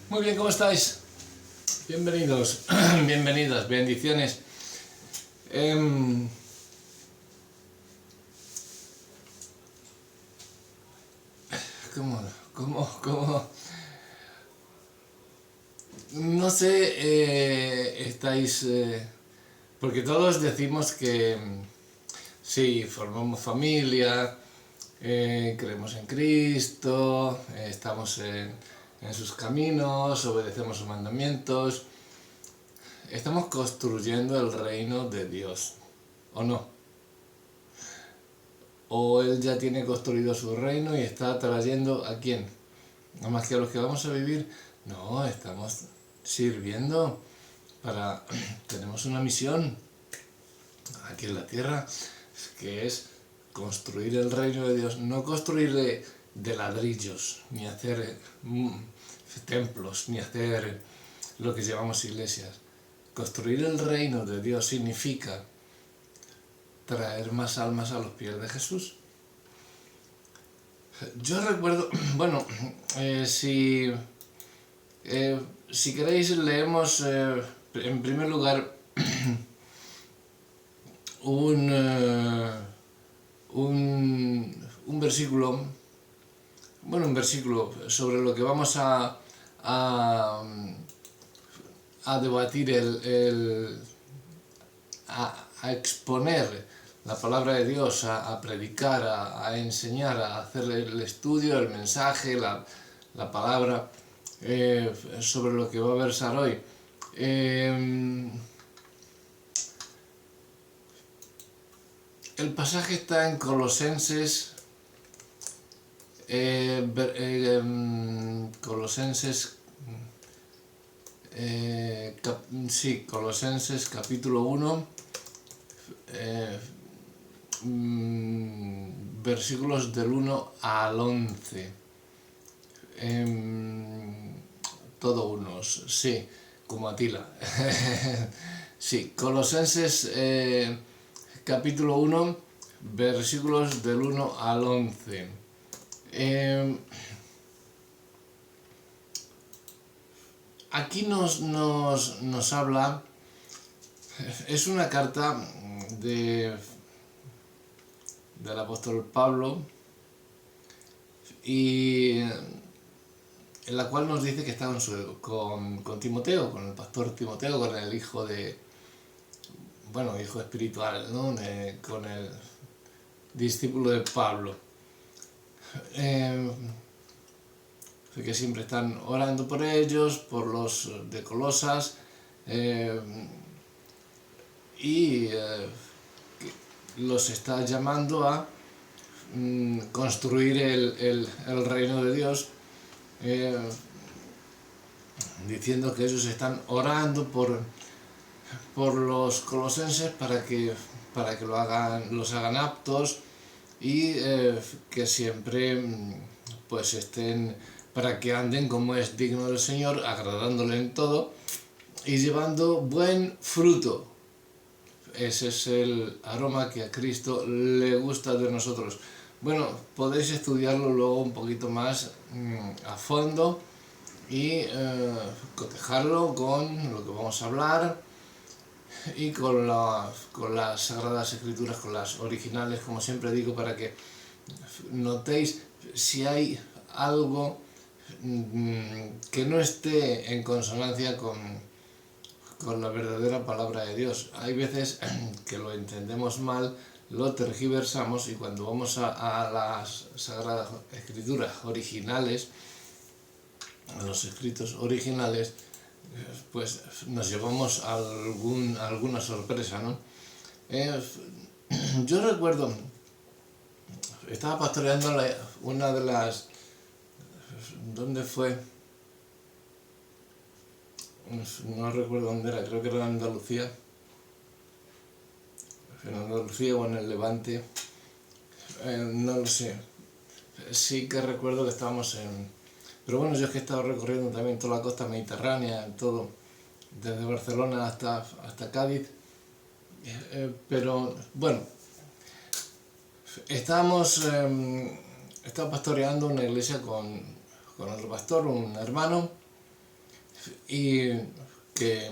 Muy bien, ¿cómo estáis? Bienvenidos, bienvenidas, bendiciones. ¿Cómo? No sé, estáis... porque todos decimos que sí, formamos familia, creemos en Cristo, estamos en sus caminos, obedecemos sus mandamientos. Estamos construyendo el reino de Dios, ¿o no? O Él ya tiene construido su reino y está trayendo ¿a quién? ¿No más que a los que vamos a vivir? No, estamos sirviendo para... tenemos una misión aquí en la tierra, que es construir el reino de Dios, no construir de ladrillos, ni hacer templos, ni hacer lo que llamamos iglesias. Construir el reino de Dios significa traer más almas a los pies de Jesús. Yo recuerdo, bueno, si queréis leemos en primer lugar un versículo, bueno, un versículo sobre lo que vamos a debatir, a exponer la palabra de Dios, a predicar, a enseñar, a hacer el estudio, el mensaje, la palabra, sobre lo que va a versar hoy. El pasaje está en Colosenses, Colosenses capítulo 1, versículos del 1 al 11. Todo unos, sí, como Atila. Sí, Colosenses capítulo 1, versículos del 1 al 11. Aquí nos habla, es una carta del apóstol Pablo, y en la cual nos dice que está con Timoteo, con el pastor Timoteo, con el hijo hijo espiritual, ¿no? Con el discípulo de Pablo. Que siempre están orando por ellos, por los de Colosas, y los está llamando a construir el reino de Dios, diciendo que ellos están orando por los colosenses para que los hagan aptos, y que siempre pues estén, para que anden como es digno del Señor, agradándole en todo y llevando buen fruto. Ese es el aroma que a Cristo le gusta de nosotros. Bueno, podéis estudiarlo luego un poquito más a fondo y cotejarlo con lo que vamos a hablar y con las Sagradas Escrituras, con las originales, como siempre digo, para que notéis si hay algo que no esté en consonancia con la verdadera palabra de Dios. Hay veces que lo entendemos mal, lo tergiversamos, y cuando vamos a las Sagradas Escrituras originales, a los escritos originales, pues nos llevamos alguna sorpresa, ¿no? Yo recuerdo, estaba pastoreando una de las... ¿Dónde fue? No recuerdo dónde era, creo que era en Andalucía. En Andalucía o en el Levante. No lo sé. Sí que recuerdo que estábamos en... Pero bueno, yo es que he estado recorriendo también toda la costa mediterránea, todo, desde Barcelona hasta Cádiz. Pero bueno, estaba pastoreando una iglesia con otro pastor, un hermano, y que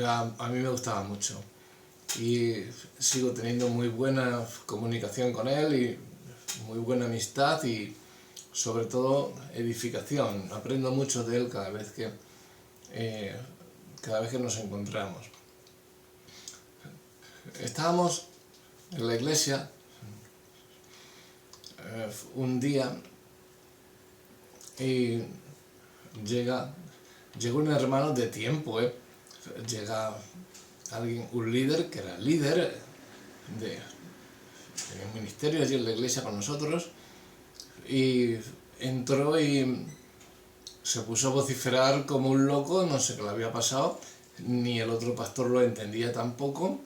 a mí me gustaba mucho. Y sigo teniendo muy buena comunicación con él y muy buena amistad y sobre todo edificación. Aprendo mucho de él cada vez que nos encontramos. Estábamos en la iglesia un día y llega un hermano de tiempo, llega alguien, un líder que era líder de un ministerio allí en la iglesia con nosotros, y entró y se puso a vociferar como un loco, no sé qué le había pasado, ni el otro pastor lo entendía tampoco.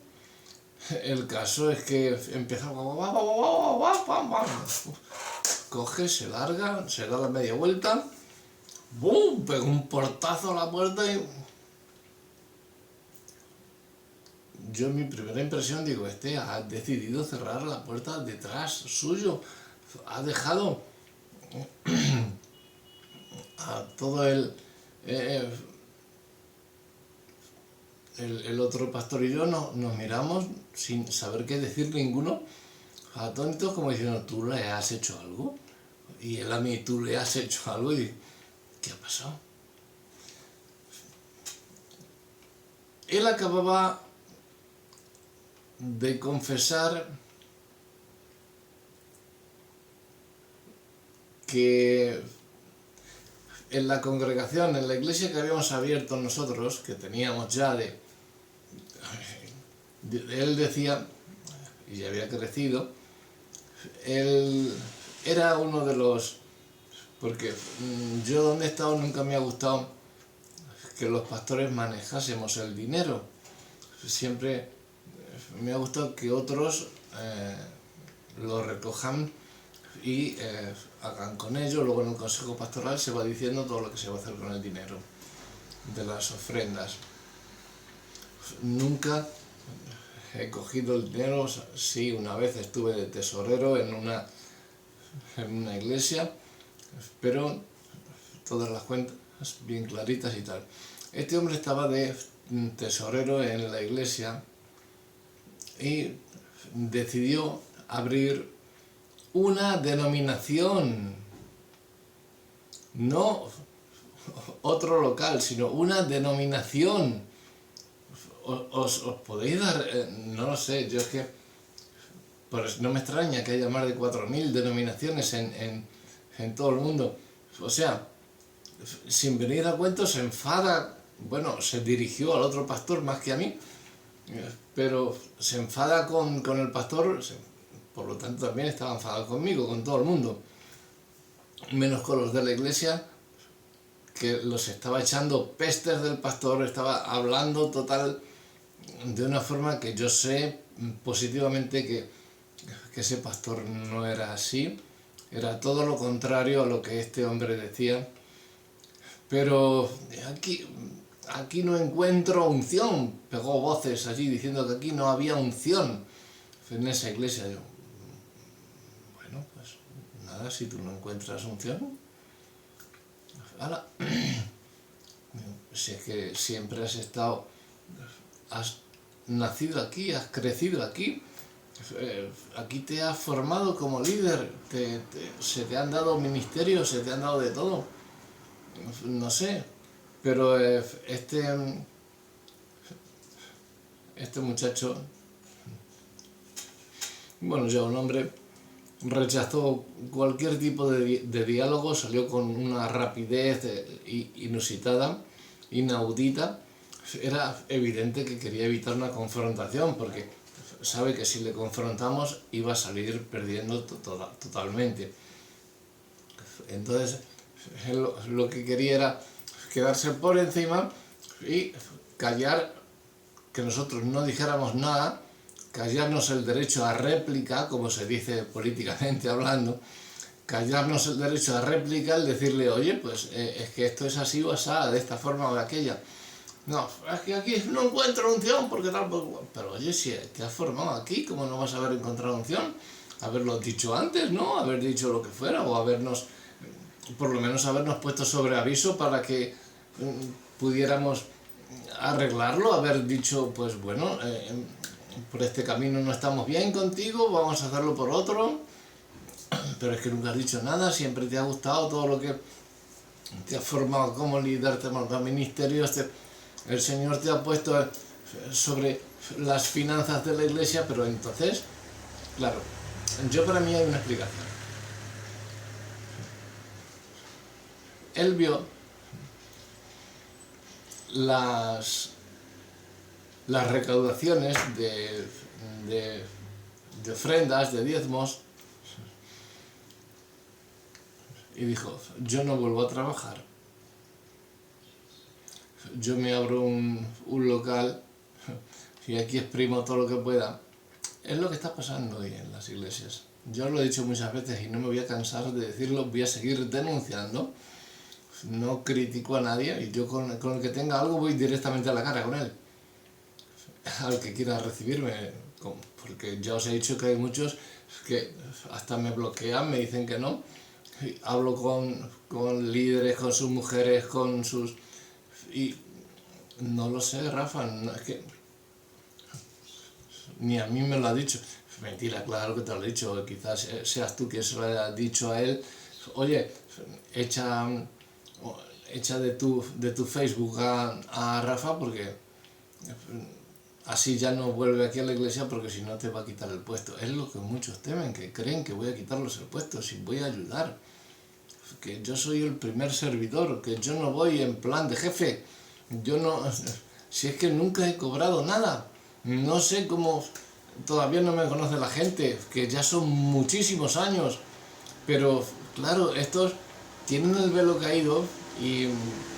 El caso es que empieza, coge, se larga, se da la media vuelta, ¡bum!, pega un portazo a la puerta y yo en mi primera impresión digo, ha decidido cerrar la puerta detrás suyo, ha dejado a todo el otro pastor y yo nos miramos sin saber qué decir ninguno, atónitos, como diciendo, ¿tú le has hecho algo? Y él a mí, ¿tú le has hecho algo? Y ¿qué ha pasado? Él acababa de confesar que en la congregación, en la iglesia que habíamos abierto nosotros, que teníamos ya él decía, y ya había crecido, él era uno de los, porque yo donde he estado nunca me ha gustado que los pastores manejásemos el dinero, siempre me ha gustado que otros lo recojan y hagan con ello. Luego en el consejo pastoral se va diciendo todo lo que se va a hacer con el dinero de las ofrendas. Nunca he cogido el dinero, sí, una vez estuve de tesorero en una iglesia, pero todas las cuentas bien claritas y tal. Este hombre estaba de tesorero en la iglesia y decidió abrir una denominación, no otro local, sino una denominación. ¿Os podéis dar? No lo sé, yo es que pues no me extraña que haya más de 4.000 denominaciones en todo el mundo. O sea, sin venir a cuento se enfada, bueno, se dirigió al otro pastor más que a mí, pero se enfada con el pastor, por lo tanto también estaba enfadado conmigo, con todo el mundo, menos con los de la iglesia, que los estaba echando pestes del pastor, estaba hablando total de una forma que yo sé positivamente que ese pastor no era así, era todo lo contrario a lo que este hombre decía. Pero aquí no encuentro unción, pegó voces allí diciendo que aquí no había unción en esa iglesia. Yo, bueno, pues nada, si tú no encuentras unción, hala. Si es que siempre has nacido aquí, has crecido aquí, aquí te has formado como líder, se te han dado ministerios, se te han dado de todo, no sé, pero este muchacho, bueno, ya un hombre, rechazó cualquier tipo de diálogo, salió con una rapidez inusitada, inaudita. Era evidente que quería evitar una confrontación, porque sabe que si le confrontamos iba a salir perdiendo totalmente. Entonces, él lo que quería era quedarse por encima y callar, que nosotros no dijéramos nada, callarnos el derecho a réplica, como se dice políticamente hablando, callarnos el derecho a réplica, el decirle, oye, pues es que esto es así o asá, de esta forma o de aquella. No, es que aquí no encuentro unción porque tal, pero oye, si te has formado aquí, ¿cómo no vas a haber encontrado unción? Haberlo dicho antes, ¿no? Haber dicho lo que fuera, o por lo menos habernos puesto sobre aviso para que pudiéramos arreglarlo, haber dicho, pues bueno, por este camino no estamos bien contigo, vamos a hacerlo por otro, pero es que nunca has dicho nada, siempre te ha gustado todo lo que te has formado como líder, te has montado ministerios, el Señor te ha puesto sobre las finanzas de la iglesia, pero entonces, claro, para mí hay una explicación. Él vio las recaudaciones de ofrendas, de diezmos, y dijo, yo no vuelvo a trabajar. Yo me abro un local y aquí exprimo todo lo que pueda. Es lo que está pasando hoy en las iglesias. Yo lo he dicho muchas veces y no me voy a cansar de decirlo, voy a seguir denunciando. No critico a nadie y yo con el que tenga algo voy directamente a la cara con él. Al que quiera recibirme, porque ya os he dicho que hay muchos que hasta me bloquean, me dicen que no. Hablo con líderes, con sus mujeres, con sus... Y no lo sé, Rafa, no, es que ni a mí me lo ha dicho. Mentira, claro que te lo he dicho, quizás seas tú que se lo haya dicho a él. Oye, echa de tu Facebook a Rafa porque así ya no vuelve aquí a la iglesia porque si no te va a quitar el puesto. Es lo que muchos temen, que creen que voy a quitarlos el puesto, si voy a ayudar. Que yo soy el primer servidor, que yo no voy en plan de jefe. Yo no... Si es que nunca he cobrado nada. No sé cómo... Todavía no me conoce la gente, que ya son muchísimos años. Pero, claro, estos tienen el velo caído y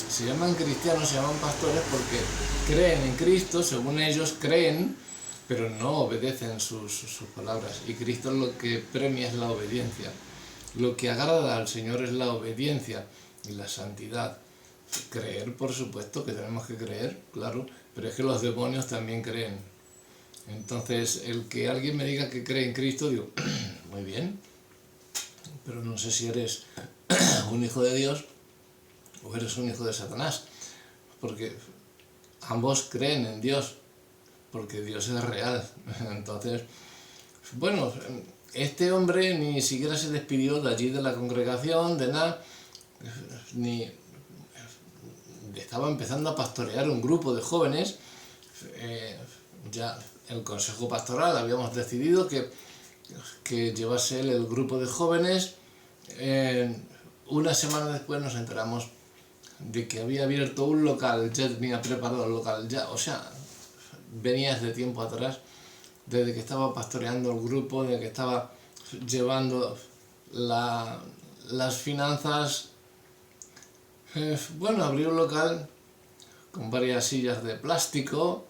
se llaman cristianos, se llaman pastores porque creen en Cristo, según ellos creen, pero no obedecen sus palabras. Y Cristo lo que premia es la obediencia. Lo que agrada al Señor es la obediencia y la santidad. Creer, por supuesto, que tenemos que creer, claro, pero es que los demonios también creen. Entonces, el que alguien me diga que cree en Cristo, digo, muy bien, pero no sé si eres un hijo de Dios o eres un hijo de Satanás, porque ambos creen en Dios, porque Dios es real. Entonces, bueno, este hombre ni siquiera se despidió de allí de la congregación, de nada, ni estaba empezando a pastorear un grupo de jóvenes. Ya el consejo pastoral habíamos decidido que llevase él el grupo de jóvenes. Una semana después nos enteramos de que había abierto un local, ya tenía preparado el local, ya, o sea, venía desde tiempo atrás, desde que estaba pastoreando el grupo, desde que estaba llevando las finanzas. Bueno, abrió un local con varias sillas de plástico,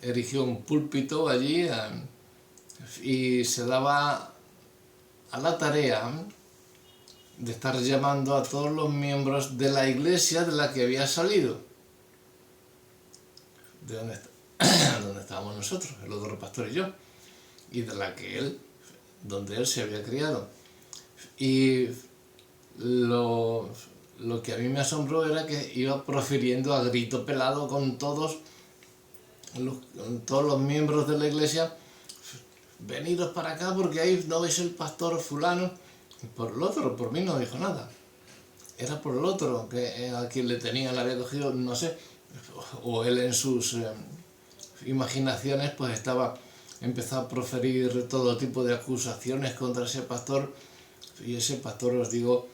erigió un púlpito allí y se daba a la tarea de estar llamando a todos los miembros de la iglesia de la que había salido, de donde estábamos nosotros, el otro pastor y yo, y de la que donde él se había criado. Y lo que a mí me asombró era que iba profiriendo a grito pelado con todos los miembros de la iglesia: venidos para acá porque ahí no veis el pastor fulano. Por el otro, por mí no dijo nada. Era por el otro, que a quien le había cogido, no sé, o él en sus imaginaciones pues empezó a proferir todo tipo de acusaciones contra ese pastor, y ese pastor, os digo,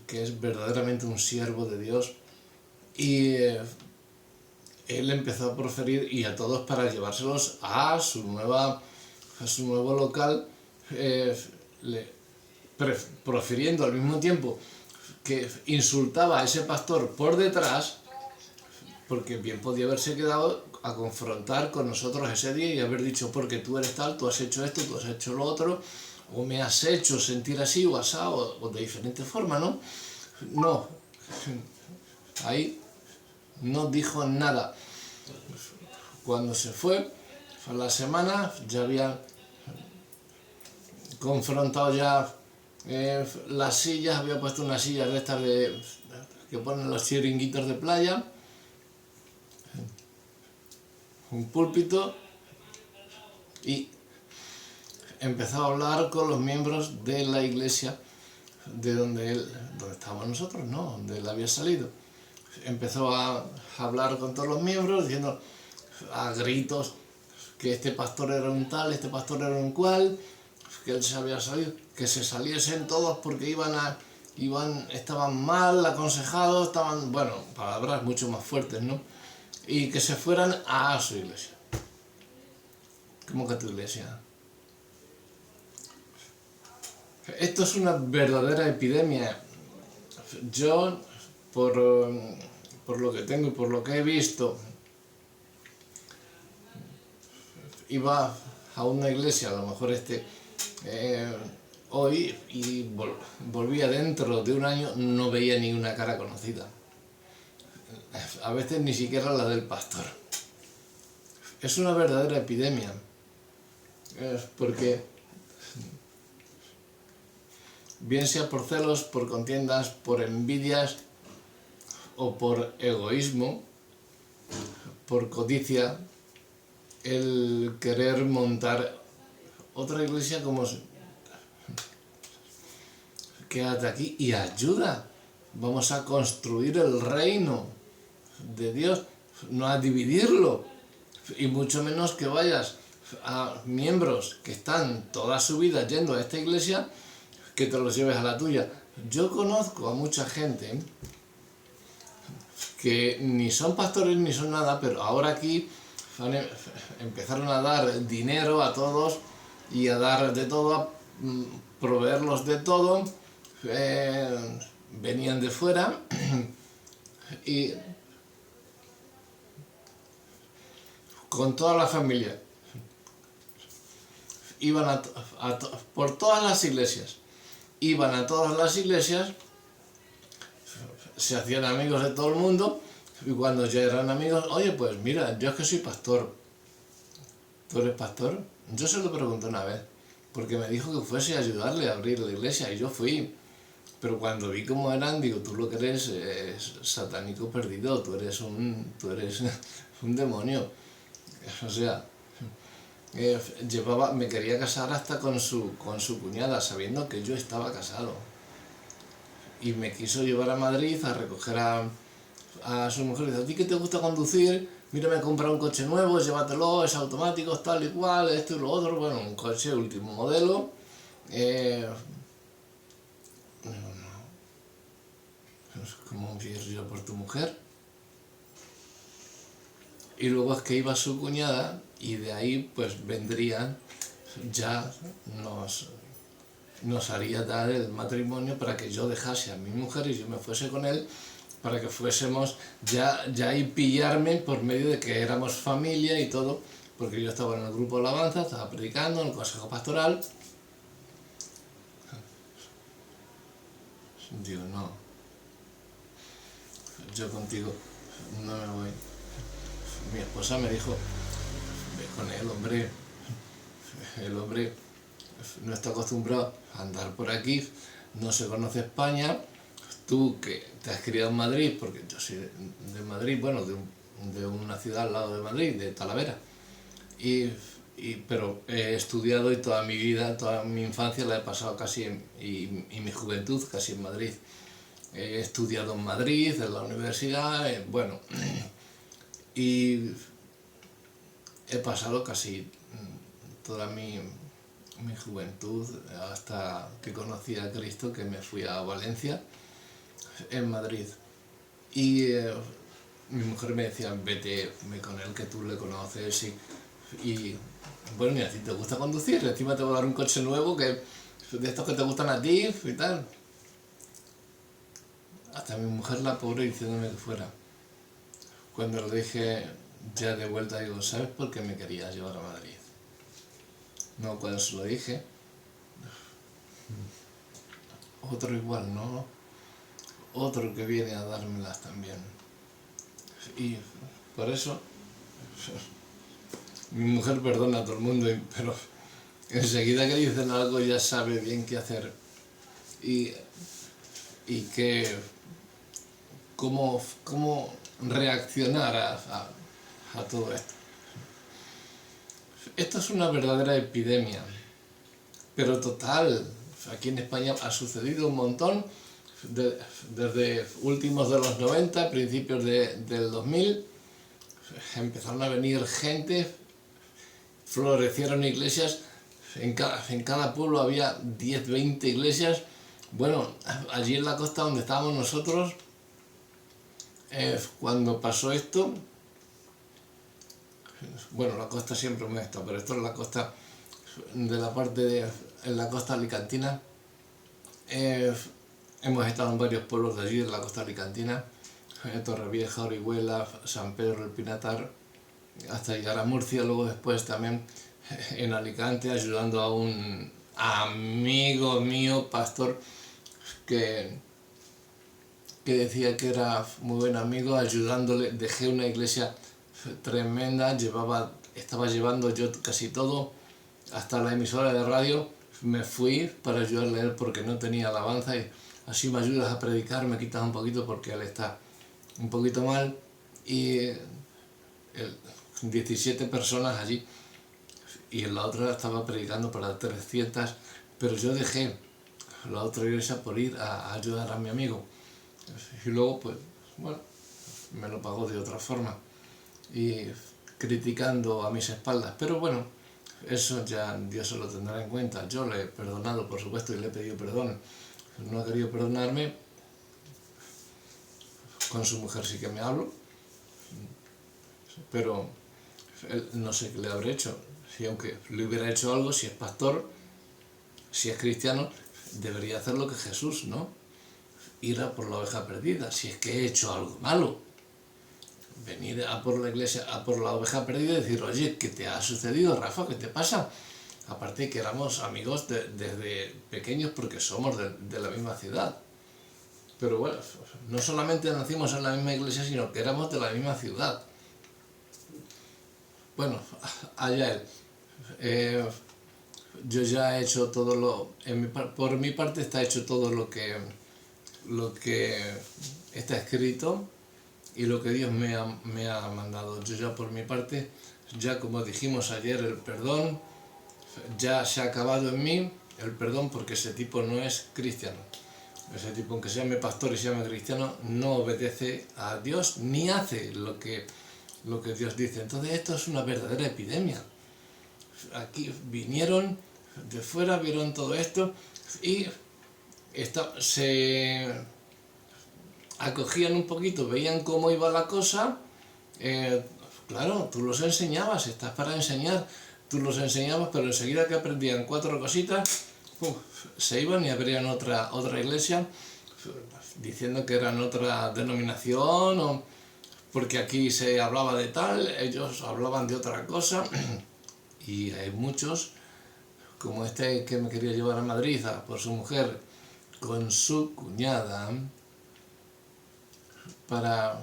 que es verdaderamente un siervo de Dios, y él empezó a proferir, y a todos, para llevárselos a su nuevo local, profiriendo al mismo tiempo que insultaba a ese pastor por detrás, porque bien podía haberse quedado a confrontar con nosotros ese día y haber dicho: porque tú eres tal, tú has hecho esto, tú has hecho lo otro, o me has hecho sentir así o asado, o de diferente forma, ¿no? No, ahí no dijo nada. Cuando se fue a la semana, ya había confrontado ya las sillas, había puesto unas sillas de estas que ponen los chiringuitos de playa, un púlpito, y empezó a hablar con los miembros de la iglesia de donde estábamos nosotros, ¿no? Donde él había salido. Empezó a hablar con todos los miembros, diciendo a gritos que este pastor era un tal, este pastor era un cual, que él se había salido, que se saliesen todos porque estaban mal aconsejados, bueno, palabras mucho más fuertes, ¿no? Y que se fueran a su iglesia. ¿Cómo que tu iglesia? Esto es una verdadera epidemia. Yo, por lo que tengo y por lo que he visto, iba a una iglesia, a lo mejor hoy, y volvía dentro de un año, no veía ni una cara conocida. A veces ni siquiera la del pastor. Es una verdadera epidemia. Porque, bien sea por celos, por contiendas, por envidias o por egoísmo, por codicia, el querer montar otra iglesia como quédate aquí y ayuda. Vamos a construir el reino de Dios, no a dividirlo, y mucho menos que vayas a miembros que están toda su vida yendo a esta iglesia, que te los lleves a la tuya. Yo conozco a mucha gente que ni son pastores ni son nada, pero ahora aquí empezaron a dar dinero a todos y a dar de todo, a proveerlos de todo, venían de fuera y con toda la familia iban por todas las iglesias, iban a todas las iglesias, se hacían amigos de todo el mundo, y cuando ya eran amigos, oye, pues mira, yo es que soy pastor. ¿Tú eres pastor? Yo se lo pregunté una vez, porque me dijo que fuese a ayudarle a abrir la iglesia, y yo fui. Pero cuando vi cómo eran, digo, tú lo que eres es satánico perdido, tú eres un demonio. O sea, me quería casar hasta con su cuñada, sabiendo que yo estaba casado. Y me quiso llevar a Madrid a recoger a su mujer. Dice, ¿a ti que te gusta conducir? Mira, me he comprado un coche nuevo, llévatelo, es automático, es tal y cual, esto y lo otro. Bueno, un coche último modelo. ¿Cómo empiezo yo por tu mujer? Y luego es que iba su cuñada y de ahí pues vendrían, ya nos haría dar el matrimonio para que yo dejase a mi mujer y yo me fuese con él, para que fuésemos ya y pillarme por medio de que éramos familia y todo, porque yo estaba en el grupo de alabanza, estaba predicando en el consejo pastoral. Digo, no, yo contigo no me voy. Mi esposa me dijo, ve con él, hombre, el hombre no está acostumbrado a andar por aquí, no se conoce España, tú que te has criado en Madrid, porque yo soy de Madrid, bueno, de una ciudad al lado de Madrid, de Talavera, pero he estudiado y toda mi vida, toda mi infancia la he pasado casi, y mi juventud casi en Madrid. He estudiado en Madrid, en la universidad, bueno, y he pasado casi toda mi juventud hasta que conocí a Cristo, que me fui a Valencia, en Madrid. Y mi mujer me decía, vete con él que tú le conoces y bueno, y a ti te gusta conducir, encima te voy a dar un coche nuevo de estos que te gustan a ti y tal. Hasta mi mujer, la pobre, diciéndome que fuera. Cuando le dije ya de vuelta, digo, ¿sabes por qué me querías llevar a Madrid? No, cuando se lo dije, otro igual, ¿no? Otro que viene a dármelas también. Y por eso, mi mujer perdona a todo el mundo, pero enseguida que dicen algo ya sabe bien qué hacer y cómo reaccionar a todo esto. Esto es una verdadera epidemia, pero total. Aquí en España ha sucedido un montón, desde últimos de los 90, principios del 2000, empezaron a venir gente, florecieron iglesias, en cada pueblo había 10, 20 iglesias. Bueno, allí en la costa donde estábamos nosotros, cuando pasó esto, bueno, la costa siempre me está, pero esto es la costa de la parte en la costa alicantina. Hemos estado en varios pueblos de allí, de la costa alicantina, Torrevieja, Orihuela, San Pedro, el Pinatar, hasta llegar a Murcia. Luego después también en Alicante, ayudando a un amigo mío, pastor, que decía que era muy buen amigo, ayudándole. Dejé una iglesia tremenda, estaba llevando yo casi todo, hasta la emisora de radio. Me fui para ayudarle a él porque no tenía alabanza, y así me ayudas a predicar, me quitas un poquito porque él está un poquito mal. Y 17 personas allí, y en la otra estaba predicando para 300, pero yo dejé la otra iglesia por ir a ayudar a mi amigo, y luego pues bueno, me lo pagó de otra forma y criticando a mis espaldas. Pero bueno, eso ya Dios se lo tendrá en cuenta. Yo le he perdonado, por supuesto, y le he pedido perdón. No ha querido perdonarme. Con su mujer sí que me hablo, pero él no sé qué le habré hecho. Si aunque le hubiera hecho algo, si es pastor, si es cristiano, debería hacer lo que Jesús, ¿no? Ir a por la oveja perdida. Si es que he hecho algo malo, venir a por la iglesia, a por la oveja perdida, y decir: oye, ¿qué te ha sucedido, Rafa? ¿Qué te pasa? Aparte que éramos amigos desde pequeños, porque somos de la misma ciudad. Pero bueno, no solamente nacimos en la misma iglesia, sino que éramos de la misma ciudad. Bueno, allá él. Yo ya he hecho todo por mi parte está hecho todo lo que está escrito y lo que Dios me ha mandado. Yo ya por mi parte, ya como dijimos ayer, el perdón ya se ha acabado en mí, el perdón, porque ese tipo no es cristiano. Ese tipo, aunque se llame pastor y se llame cristiano, no obedece a Dios ni hace lo que Dios dice. Entonces esto es una verdadera epidemia. Aquí vinieron de fuera, vieron todo esto y se acogían un poquito, veían cómo iba la cosa. Claro, tú los enseñabas, estás para enseñar, tú los enseñabas, pero enseguida que aprendían 4 cositas, se iban y abrían otra iglesia, diciendo que eran otra denominación, o porque aquí se hablaba de tal, ellos hablaban de otra cosa. Y hay muchos, como este que me quería llevar a Madrid por su mujer, con su cuñada, para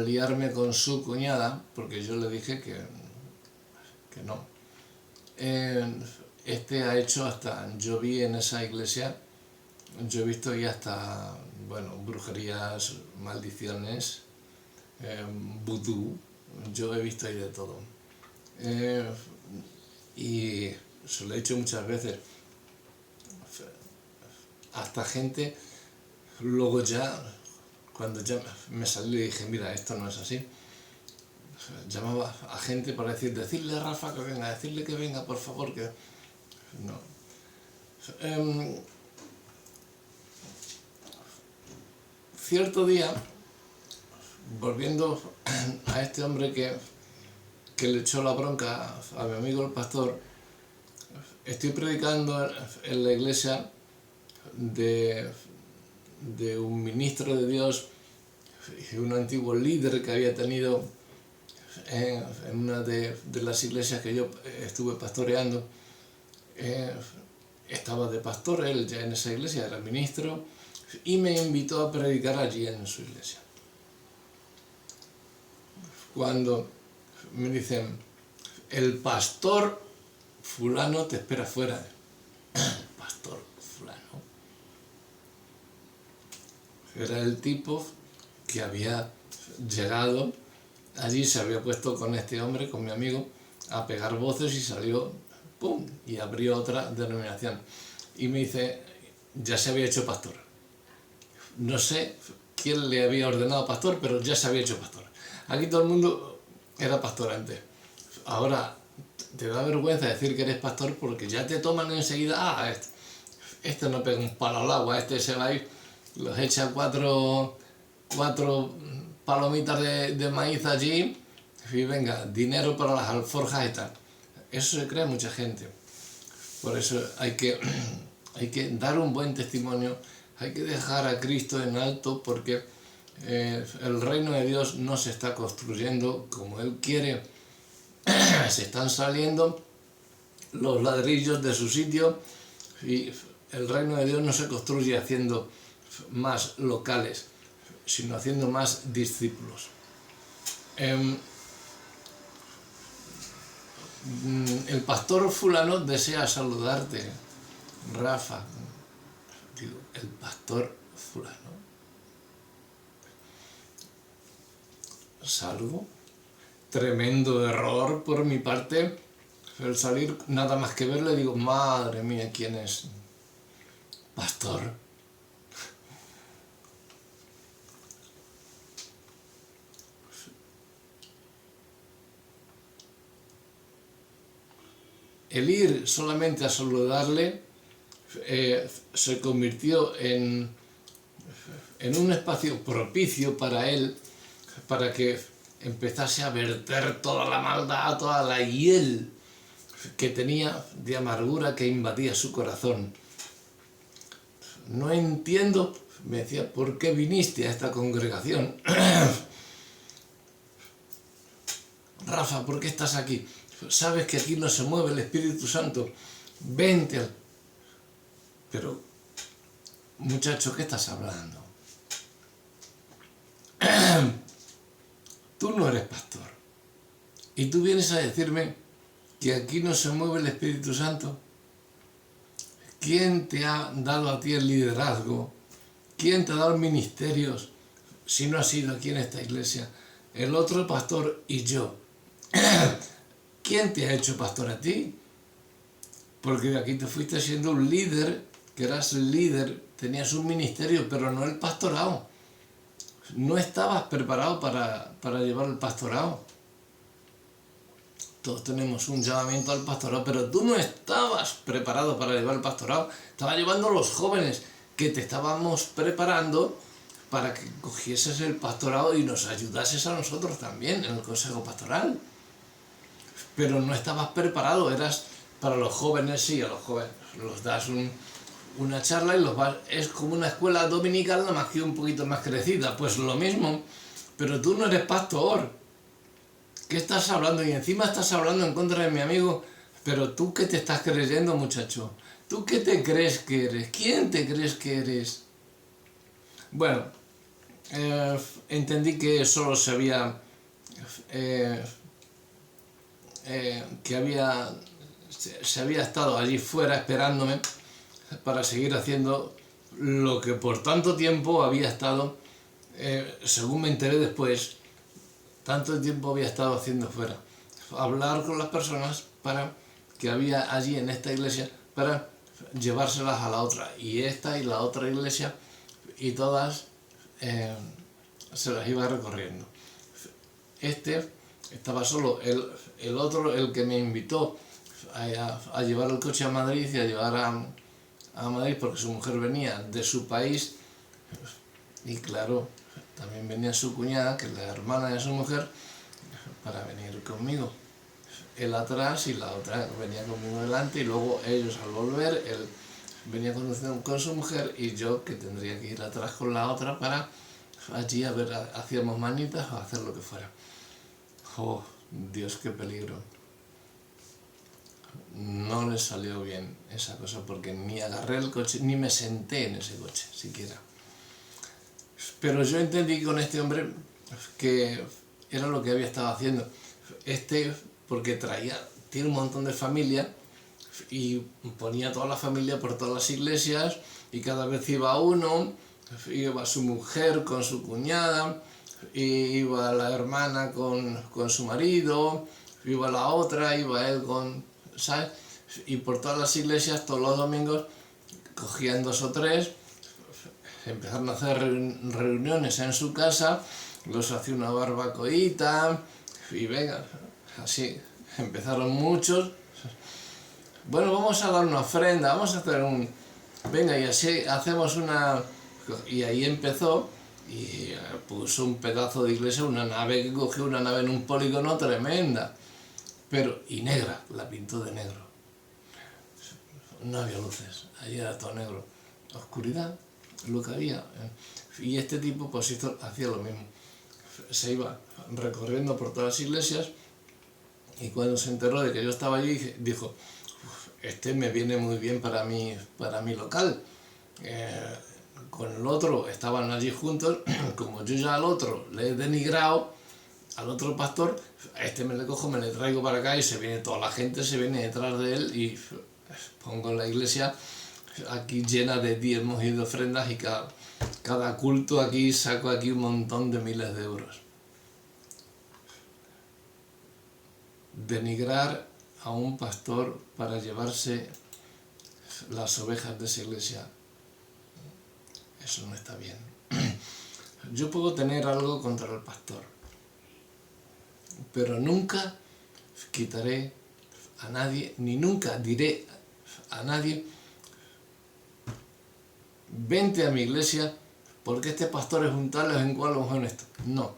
liarme con su cuñada, porque yo le dije que no. Este ha hecho hasta, yo vi en esa iglesia, yo he visto ya hasta, bueno, brujerías, maldiciones, vudú, yo he visto ahí de todo. Y se lo he dicho muchas veces, hasta gente, luego ya, cuando ya me salí y dije: mira, esto no es así, llamaba a gente para decirle a Rafa que venga, decirle que venga, por favor, que no. Cierto día, volviendo a este hombre que le echó la bronca a mi amigo el pastor, estoy predicando en la iglesia de un ministro de Dios y un antiguo líder que había tenido en una de las iglesias que yo estuve pastoreando. Estaba de pastor él ya en esa iglesia, era ministro, y me invitó a predicar allí en su iglesia. Cuando me dicen: el pastor fulano te espera fuera. El pastor fulano. Era el tipo que había llegado allí, se había puesto con este hombre, con mi amigo, a pegar voces y salió, ¡pum!, y abrió otra denominación. Y me dice, ya se había hecho pastor. No sé quién le había ordenado pastor, pero ya se había hecho pastor. Aquí todo el mundo era pastor antes. Ahora te da vergüenza decir que eres pastor porque ya te toman enseguida, este no pega un palo al agua, este se va a ir, los echa cuatro palomitas de maíz allí y venga, dinero para las alforjas y tal. Eso se cree mucha gente. Por eso hay que dar un buen testimonio, hay que dejar a Cristo en alto porque el reino de Dios no se está construyendo como Él quiere. Se están saliendo los ladrillos de su sitio y el reino de Dios no se construye haciendo más locales, sino haciendo más discípulos. El pastor fulano desea saludarte, Rafa. Digo, el pastor fulano. Salgo. Tremendo error por mi parte. El salir, nada más que verle, digo, madre mía, ¿quién es? Pastor. El ir solamente a saludarle se convirtió en un espacio propicio para él, para que empezase a verter toda la maldad, toda la hiel que tenía de amargura que invadía su corazón. No entiendo, me decía, ¿por qué viniste a esta congregación? Rafa, ¿por qué estás aquí? ¿Sabes que aquí no se mueve el Espíritu Santo? Vente. Pero, muchacho, ¿qué estás hablando? Tú no eres pastor. Y tú vienes a decirme que aquí no se mueve el Espíritu Santo. ¿Quién te ha dado a ti el liderazgo? ¿Quién te ha dado ministerios si no has sido aquí en esta iglesia? El otro pastor y yo. ¿Quién te ha hecho pastor a ti? Porque aquí te fuiste siendo un líder, que eras líder, tenías un ministerio, pero no el pastorado. No estabas preparado para llevar el pastorado. Todos tenemos un llamamiento al pastorado, pero tú no estabas preparado para llevar el pastorado. Estabas llevando a los jóvenes que te estábamos preparando para que cogieses el pastorado y nos ayudases a nosotros también en el consejo pastoral. Pero no estabas preparado, eras para los jóvenes, sí, a los jóvenes los das una charla y es como una escuela dominical, nada más que un poquito más crecida, pues lo mismo, pero tú no eres pastor. ¿Qué estás hablando? Y encima estás hablando en contra de mi amigo, pero tú ¿qué te estás creyendo, muchacho? ¿Tú qué te crees que eres? ¿Quién te crees que eres? Bueno, entendí que solo se había se había estado allí fuera esperándome para seguir haciendo lo que por tanto tiempo había estado, según me enteré después, tanto tiempo había estado haciendo fuera. Hablar con las personas para que había allí en esta iglesia para llevárselas a la otra. Y esta y la otra iglesia y todas se las iba recorriendo. Estaba solo, el otro, el que me invitó a llevar el coche a Madrid y a llevar a Madrid porque su mujer venía de su país y claro, también venía su cuñada, que es la hermana de su mujer, para venir conmigo. Él atrás y la otra venía conmigo delante y luego ellos al volver, él venía conduciendo con su mujer y yo que tendría que ir atrás con la otra para allí a ver, hacíamos manitas o hacer lo que fuera. Oh, Dios, qué peligro. No le salió bien esa cosa porque ni agarré el coche, ni me senté en ese coche siquiera. Pero yo entendí con este hombre que era lo que había estado haciendo. Porque tiene un montón de familia y ponía a toda la familia por todas las iglesias y cada vez iba uno iba su mujer con su cuñada, iba la hermana con su marido, iba la otra, iba él con, ¿sabes? Y por todas las iglesias, todos los domingos, cogían 2 o 3, empezaron a hacer reuniones en su casa, los hacía una barbacoita, y venga, así, empezaron muchos. Bueno, vamos a dar una ofrenda, vamos a hacer venga, y así hacemos una... Y ahí empezó, y puso un pedazo de iglesia, una nave que cogió, una nave en un polígono tremenda, pero, y negra, la pintó de negro. No había luces, allí era todo negro, oscuridad, lo que había. Y este tipo pues hacía lo mismo, se iba recorriendo por todas las iglesias, y cuando se enteró de que yo estaba allí, dijo, este me viene muy bien para mi local. Con el otro estaban allí juntos, como yo ya al otro le he denigrado, al otro pastor, a este me le cojo, me le traigo para acá y se viene toda la gente, se viene detrás de él y pongo la iglesia aquí llena de diezmos y de ofrendas, y cada culto aquí saco aquí un montón de miles de euros. Denigrar a un pastor para llevarse las ovejas de esa iglesia, eso no está bien. Yo puedo tener algo contra el pastor, pero nunca quitaré a nadie, ni nunca diré a nadie, vente a mi iglesia porque este pastor es un tal, es un cual, es honesto. No,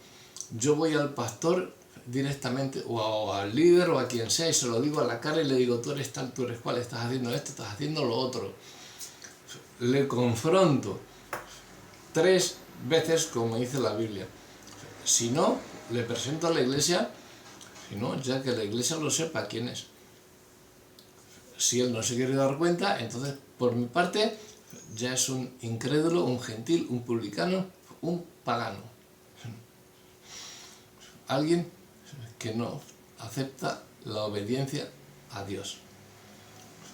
yo voy al pastor directamente, o al líder, o a quien sea, y se lo digo a la cara y le digo, tú eres tal, tú eres cual, estás haciendo esto, estás haciendo lo otro. Le confronto 3 veces, como dice la Biblia. Si no, le presento a la iglesia, si no, ya que la iglesia lo sepa quién es. Si él no se quiere dar cuenta, entonces, por mi parte, ya es un incrédulo, un gentil, un publicano, un pagano. Alguien que no acepta la obediencia a Dios.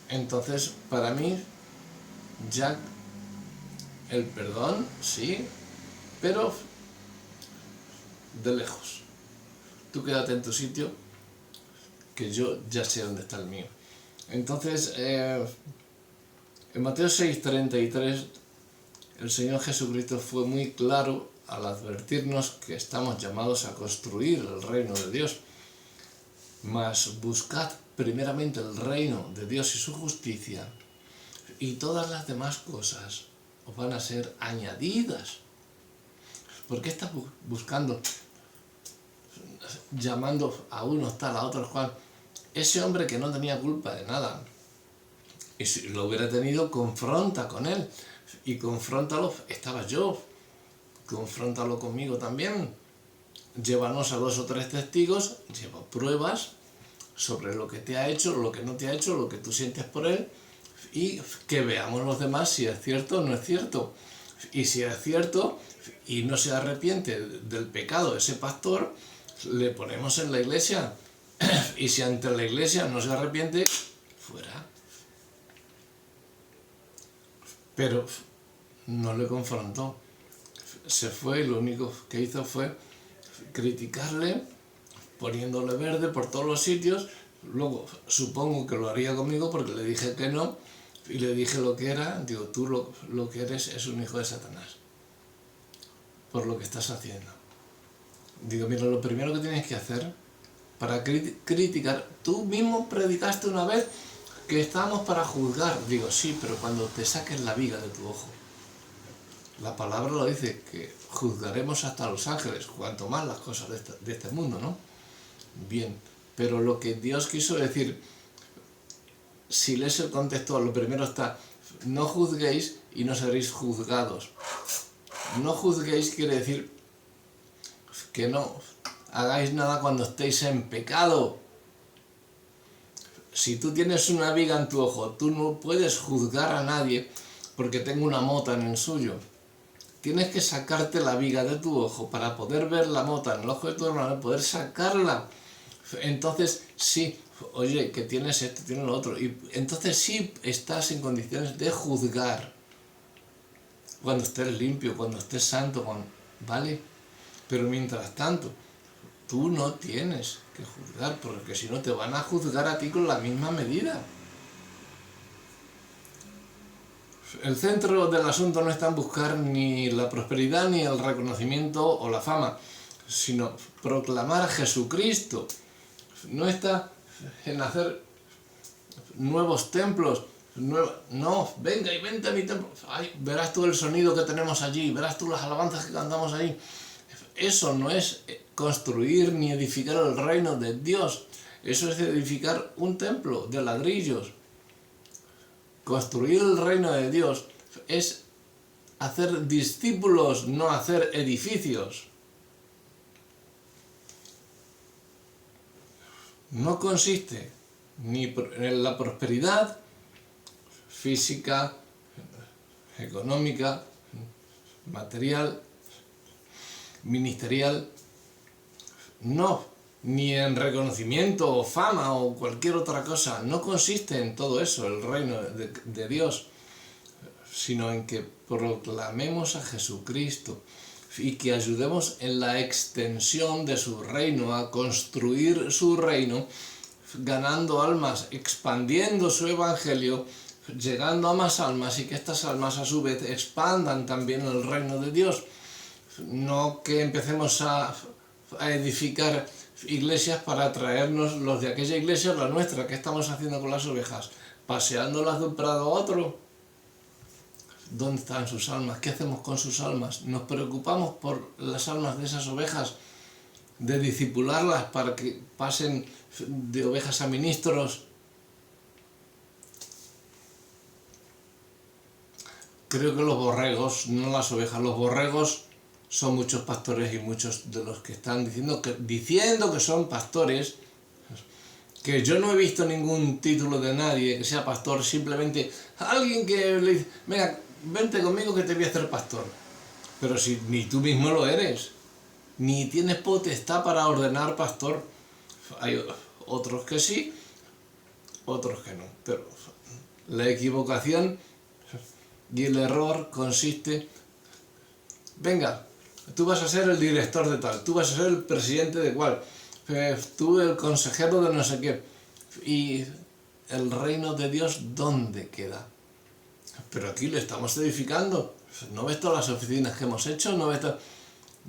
Entonces, para mí, ya el perdón, sí, pero de lejos. Tú quédate en tu sitio, que yo ya sé dónde está el mío. Entonces, en Mateo 6:33, el Señor Jesucristo fue muy claro al advertirnos que estamos llamados a construir el reino de Dios. Mas buscad primeramente el reino de Dios y su justicia, y todas las demás cosas os van a ser añadidas. ¿Por qué estás buscando, llamando a unos tal, a otros cual? Ese hombre que no tenía culpa de nada, y si lo hubiera tenido, confronta con él, y confróntalo, estaba yo, confróntalo conmigo también. Llévanos a 2 o 3 testigos, lleva pruebas sobre lo que te ha hecho, lo que no te ha hecho, lo que tú sientes por él, y que veamos los demás si es cierto o no es cierto. Y si es cierto y no se arrepiente del pecado de ese pastor, le ponemos en la iglesia. Y si ante la iglesia no se arrepiente, fuera. Pero no le confrontó. Se fue y lo único que hizo fue criticarle, poniéndole verde por todos los sitios. Luego supongo que lo haría conmigo porque le dije que no, y le dije lo que era. Digo, tú lo que eres es un hijo de Satanás por lo que estás haciendo. Digo, mira, lo primero que tienes que hacer para criticar, tú mismo predicaste una vez que estamos para juzgar. Digo, sí, pero cuando te saques la viga de tu ojo. La palabra lo dice, que juzgaremos hasta los ángeles, cuanto más las cosas de este mundo, ¿no? Bien, pero lo que Dios quiso decir, si lees el contexto, lo primero está, no juzguéis y no seréis juzgados. No juzguéis quiere decir que no hagáis nada cuando estéis en pecado. Si tú tienes una viga en tu ojo, tú no puedes juzgar a nadie porque tenga una mota en el suyo. Tienes que sacarte la viga de tu ojo para poder ver la mota en el ojo de tu hermano, poder sacarla. Entonces, sí, oye, que tienes esto, tienes lo otro. Y entonces sí estás en condiciones de juzgar. cuando estés limpio, cuando estés santo, ¿vale? Pero mientras tanto, tú no tienes que juzgar, porque si no te van a juzgar a ti con la misma medida. El centro del asunto no está en buscar ni la prosperidad, ni el reconocimiento o la fama, sino proclamar a Jesucristo. No está en hacer nuevos templos. No, venga y vente a mi templo. Ay, verás tú el sonido que tenemos allí, verás tú las alabanzas que cantamos allí. Eso no es construir ni edificar el reino de Dios. Eso es edificar un templo de ladrillos. Construir el reino de Dios es hacer discípulos, no hacer edificios. No consiste ni en la prosperidad física, económica, material, ministerial, no, ni en reconocimiento o fama o cualquier otra cosa. No consiste en todo eso el reino de Dios, sino en que proclamemos a Jesucristo y que ayudemos en la extensión de su reino, a construir su reino, ganando almas, expandiendo su evangelio, llegando a más almas, y que estas almas a su vez expandan también el reino de Dios. No que empecemos a edificar iglesias para traernos los de aquella iglesia a la nuestra. ¿Qué estamos haciendo con las ovejas? ¿Paseándolas de un prado a otro? ¿Dónde están sus almas? ¿Qué hacemos con sus almas? ¿Nos preocupamos por las almas de esas ovejas? ¿De discipularlas para que pasen de ovejas a ministros? Creo que los borregos, no las ovejas, los borregos son muchos pastores, y muchos de los que están diciendo que son pastores, que yo no he visto ningún título de nadie que sea pastor, simplemente alguien que le dice, venga, vente conmigo que te voy a hacer pastor. Pero si ni tú mismo lo eres, ni tienes potestad para ordenar pastor. Hay otros que sí, otros que no. Pero la equivocación y el error consiste, venga, tú vas a ser el director de tal, tú vas a ser el presidente de cual, tú el consejero de no sé qué. ¿Y el reino de Dios dónde queda? Pero aquí lo estamos edificando. ¿No ves todas las oficinas que hemos hecho? ¿No ves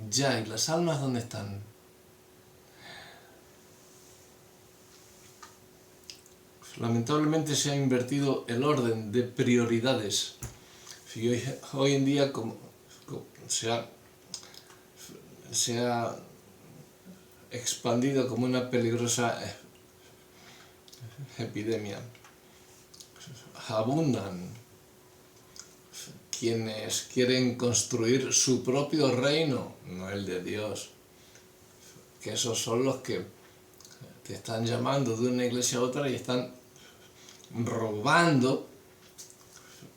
ya, ¿y las almas dónde están? Lamentablemente se ha invertido el orden de prioridades. Y hoy en día se ha expandido como una peligrosa epidemia. Abundan quienes quieren construir su propio reino, no el de Dios. Que esos son los que te están llamando de una iglesia a otra y están robando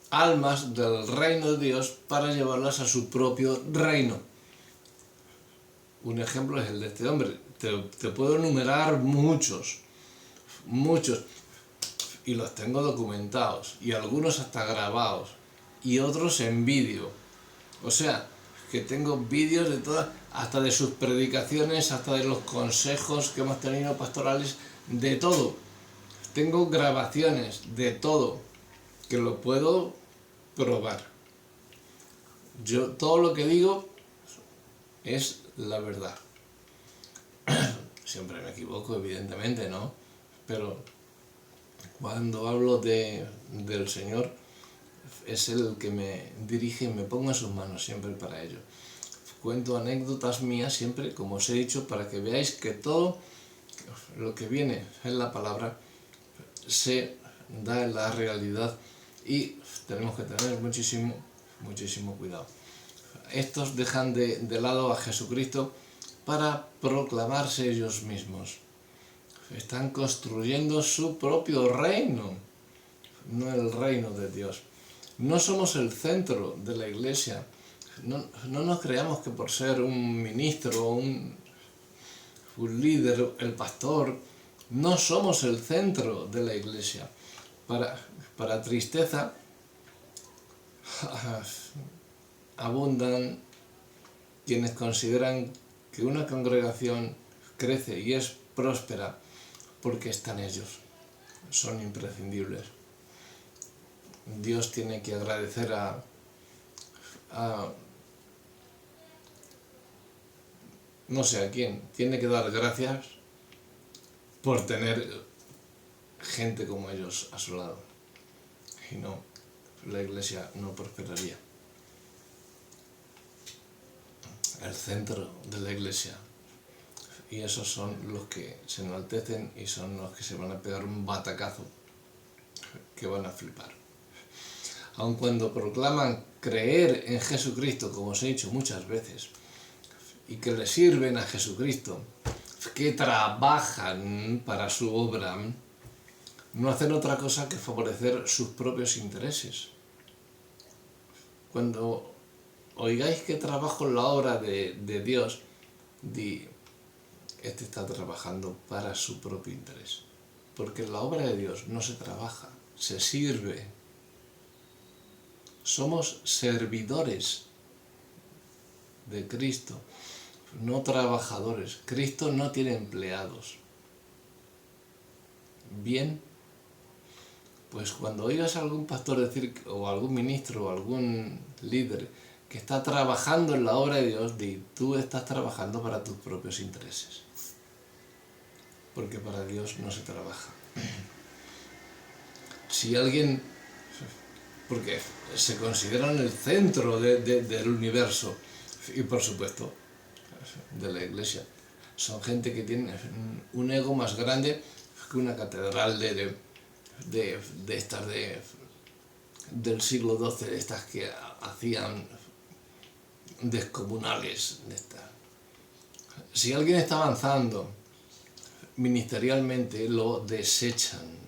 almas del reino de Dios para llevarlas a su propio reino. Un ejemplo es el de este hombre. Te puedo enumerar muchos, y los tengo documentados, y algunos hasta grabados, y otros en vídeo. O sea, que tengo vídeos de todas, hasta de sus predicaciones, hasta de los consejos que hemos tenido pastorales, de todo. Tengo grabaciones de todo, que lo puedo probar. Yo todo lo que digo es la verdad. Siempre me equivoco, evidentemente, ¿no? Pero cuando hablo del Señor, es Él el que me dirige y me pongo en sus manos siempre para ello. Cuento anécdotas mías siempre, como os he dicho, para que veáis que todo lo que viene en la palabra se da en la realidad, y tenemos que tener muchísimo cuidado. Estos dejan de lado a Jesucristo para proclamarse ellos mismos. Están construyendo su propio reino, no el reino de Dios. No somos el centro de la iglesia. No nos creamos que por ser un ministro, un líder, el pastor, no somos el centro de la iglesia. Para tristeza, abundan quienes consideran que una congregación crece y es próspera porque están ellos, son imprescindibles. Dios tiene que agradecer a no sé a quién, tiene que dar gracias por tener gente como ellos a su lado. Y no, la iglesia no prosperaría. El centro de la iglesia. Y esos son los que se enaltecen y son los que se van a pegar un batacazo que van a flipar. Aun cuando proclaman creer en Jesucristo, como os he dicho muchas veces, y que le sirven a Jesucristo, que trabajan para su obra, no hacen otra cosa que favorecer sus propios intereses. Cuando oigáis que trabajo en la obra de Dios, di, este está trabajando para su propio interés. Porque en la obra de Dios no se trabaja, se sirve. Somos servidores de Cristo, no trabajadores. Cristo no tiene empleados. Bien, pues cuando oigas a algún pastor decir, o algún ministro, o algún líder que está trabajando en la obra de Dios, di, tú estás trabajando para tus propios intereses. Porque para Dios no se trabaja. Si alguien, porque se consideran el centro del universo, y por supuesto, de la iglesia, son gente que tiene un ego más grande que una catedral de estas del siglo XII, de estas que hacían descomunales. Si alguien está avanzando ministerialmente, lo desechan.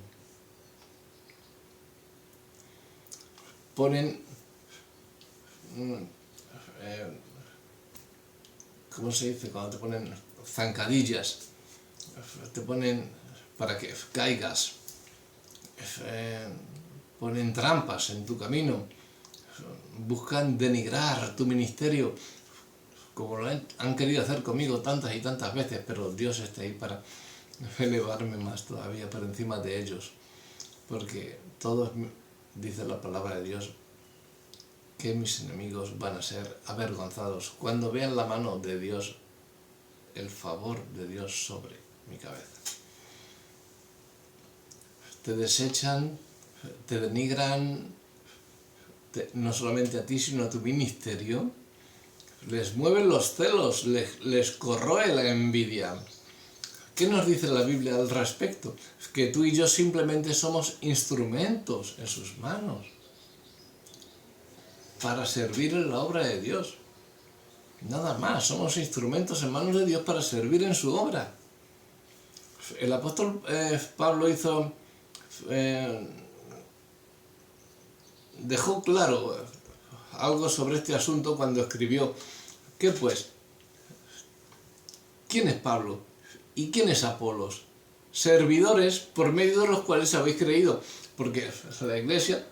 Ponen, ¿cómo se dice? Cuando te ponen zancadillas, te ponen para que caigas, ponen trampas en tu camino, buscan denigrar tu ministerio, como lo han querido hacer conmigo tantas y tantas veces, pero Dios está ahí para elevarme más todavía por encima de ellos, porque todos, dice la palabra de Dios, que mis enemigos van a ser avergonzados cuando vean la mano de Dios, el favor de Dios sobre mi cabeza. Te desechan, te denigran, no solamente a ti, sino a tu ministerio. Les mueven los celos, les corroe la envidia. ¿Qué nos dice la Biblia al respecto? Que tú y yo simplemente somos instrumentos en sus manos para servir en la obra de Dios. Nada más, somos instrumentos en manos de Dios para servir en su obra. El apóstol Pablo dejó claro algo sobre este asunto cuando escribió que pues, ¿quién es Pablo? ¿Y quién es Apolos? Servidores por medio de los cuales habéis creído. Porque la iglesia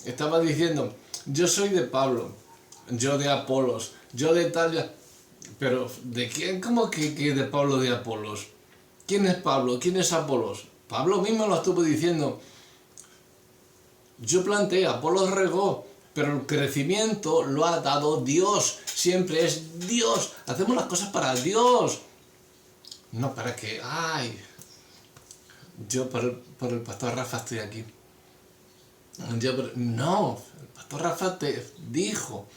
estaba diciendo, yo soy de Pablo, yo de Apolos, yo de tal, pero ¿de quién? ¿Cómo que de Pablo de Apolos? ¿Quién es Pablo? ¿Quién es Apolos? Pablo mismo lo estuvo diciendo. Yo planté, Apolos regó, pero el crecimiento lo ha dado Dios. Siempre es Dios. Hacemos las cosas para Dios. No para que, ay, yo por el pastor Rafa estoy aquí. No, el pastor Rafa te dijo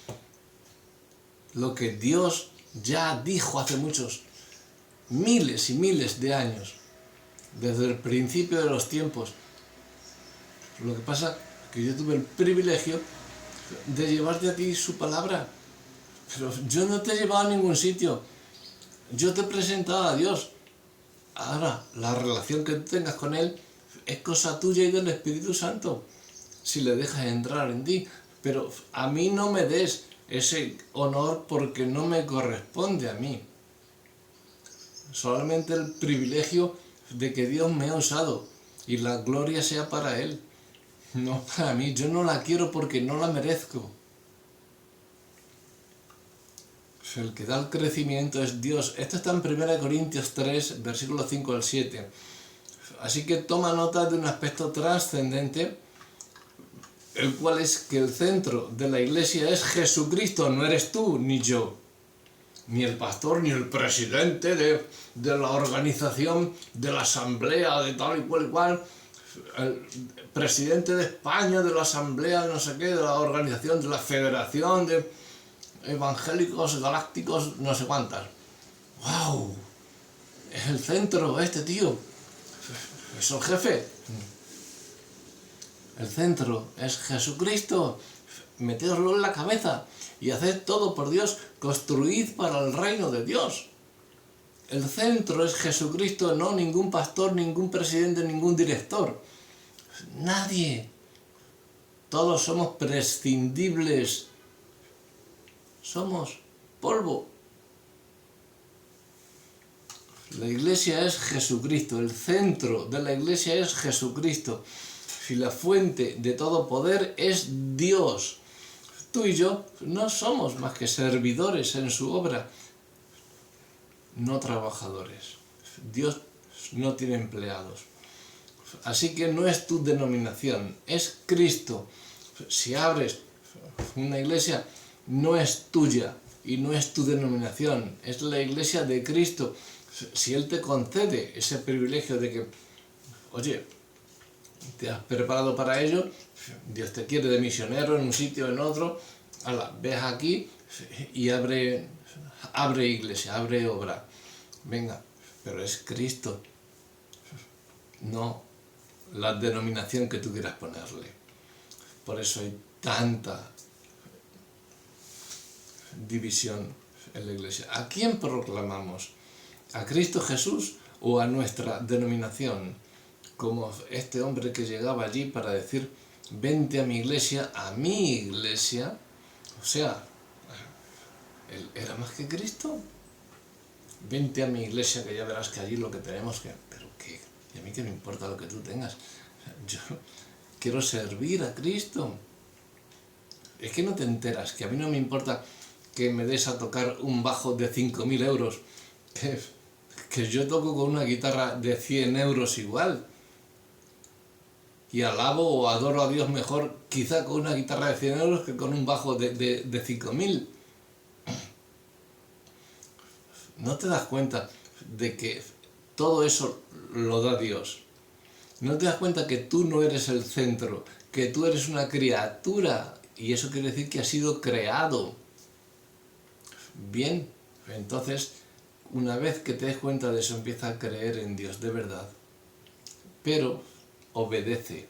lo que Dios ya dijo hace muchos, miles y miles de años, desde el principio de los tiempos. Lo que pasa es que yo tuve el privilegio de llevarte a ti su palabra, pero yo no te he llevado a ningún sitio, yo te he presentado a Dios. Ahora, la relación que tengas con Él es cosa tuya y del Espíritu Santo, si le dejas entrar en ti, pero a mí no me des ese honor porque no me corresponde a mí. Solamente el privilegio de que Dios me ha usado y la gloria sea para Él, no para mí. Yo no la quiero porque no la merezco. El que da el crecimiento es Dios. Esto está en 1 Corintios 3, versículos 5 al 7. Así que toma nota de un aspecto trascendente, el cual es que el centro de la iglesia es Jesucristo, no eres tú ni yo, ni el pastor, ni el presidente de la organización, de la asamblea, de tal y cual, el presidente de España, de la asamblea, de no sé qué, de la organización, de la federación de evangélicos galácticos, no sé cuántas. ¡Wow! Es el centro, este tío. Es el jefe. El centro es Jesucristo. Meteoslo en la cabeza y haced todo por Dios. Construid para el reino de Dios. El centro es Jesucristo, no ningún pastor, ningún presidente, ningún director. Nadie. Todos somos prescindibles. Somos polvo. La iglesia es Jesucristo, el centro de la iglesia es Jesucristo. Y la fuente de todo poder es Dios. Tú y yo no somos más que servidores en su obra, no trabajadores. Dios no tiene empleados. Así que no es tu denominación, es Cristo. Si abres una iglesia, no es tuya y no es tu denominación, es la iglesia de Cristo. Si Él te concede ese privilegio de que, oye, te has preparado para ello, Dios te quiere de misionero en un sitio o en otro, ala, ves aquí y abre iglesia, abre obra. Venga, pero es Cristo, no la denominación que tú quieras ponerle. Por eso hay tanta división en la iglesia. ¿A quién proclamamos? ¿A Cristo Jesús o a nuestra denominación? Como este hombre que llegaba allí para decir, vente a mi iglesia, o sea, él era más que Cristo. Vente a mi iglesia que ya verás que allí lo que tenemos que... ¿Pero qué? ¿Y a mí qué me importa lo que tú tengas? Yo quiero servir a Cristo. Es que no te enteras, que a mí no me importa que me des a tocar un bajo de 5.000 euros, que yo toco con una guitarra de 100 euros igual. Y alabo o adoro a Dios mejor quizá con una guitarra de 100 euros que con un bajo de 5.000. ¿No te das cuenta de que todo eso lo da Dios? ¿No te das cuenta que tú no eres el centro, que tú eres una criatura? Y eso quiere decir que has sido creado. Bien, entonces, una vez que te des cuenta de eso, empieza a creer en Dios de verdad. Pero obedece.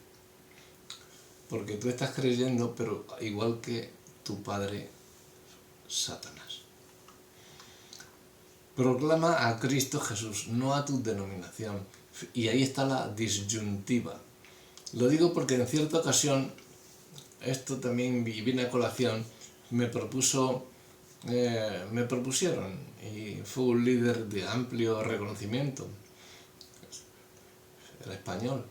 Porque tú estás creyendo, pero igual que tu padre, Satanás. Proclama a Cristo Jesús, no a tu denominación. Y ahí está la disyuntiva. Lo digo porque en cierta ocasión, esto también viene a colación, me propusieron, y fue un líder de amplio reconocimiento, era español,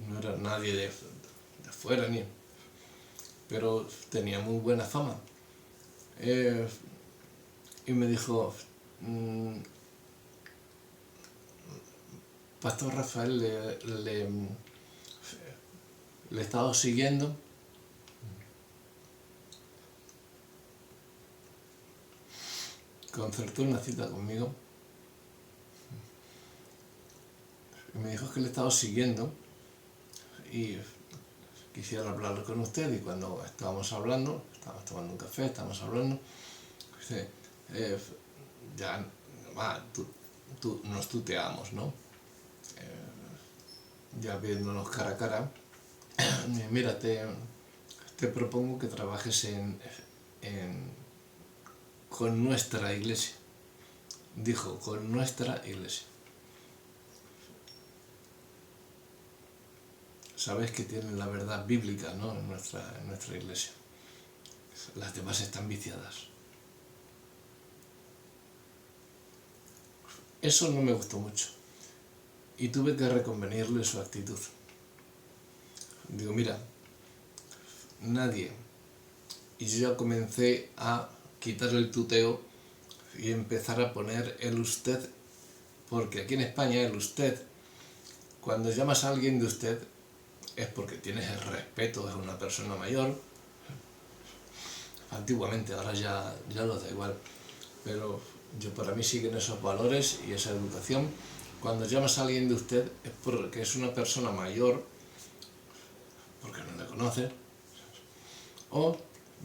no era nadie de fuera, pero tenía muy buena fama. Y me dijo, Pastor Rafael, le he estado siguiendo concertó una cita conmigo y me dijo que le he estado siguiendo y quisiera hablar con usted. Y cuando estábamos hablando, estábamos tomando un café, estábamos hablando, dice, ya nos tuteamos, ¿no? Ya viéndonos cara a cara, mira, te propongo que trabajes con nuestra iglesia. Dijo, con nuestra iglesia. Sabes que tienen la verdad bíblica, ¿no? en nuestra iglesia. Las demás están viciadas. Eso no me gustó mucho. Y tuve que reconvenirle su actitud. Digo, mira, nadie y yo ya comencé a quitar el tuteo y empezar a poner el usted, porque aquí en España el usted, cuando llamas a alguien de usted, es porque tienes el respeto, es una persona mayor. Antiguamente, ahora ya lo da igual, pero para mí siguen esos valores y esa educación. Cuando llamas a alguien de usted es porque es una persona mayor, porque no le conoces, o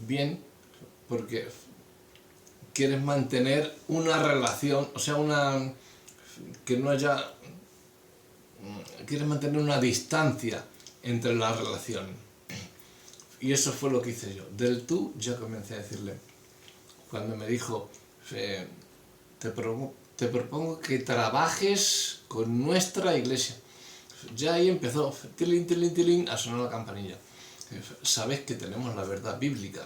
bien porque quieres mantener una relación, o sea, que no haya, quieres mantener una distancia entre la relación. Y eso fue lo que hice yo. Del tú ya comencé a decirle, cuando me dijo, te propongo que trabajes con nuestra iglesia. Ya ahí empezó, tilín, tilín, tilín, a sonar la campanilla. Sabes que tenemos la verdad bíblica.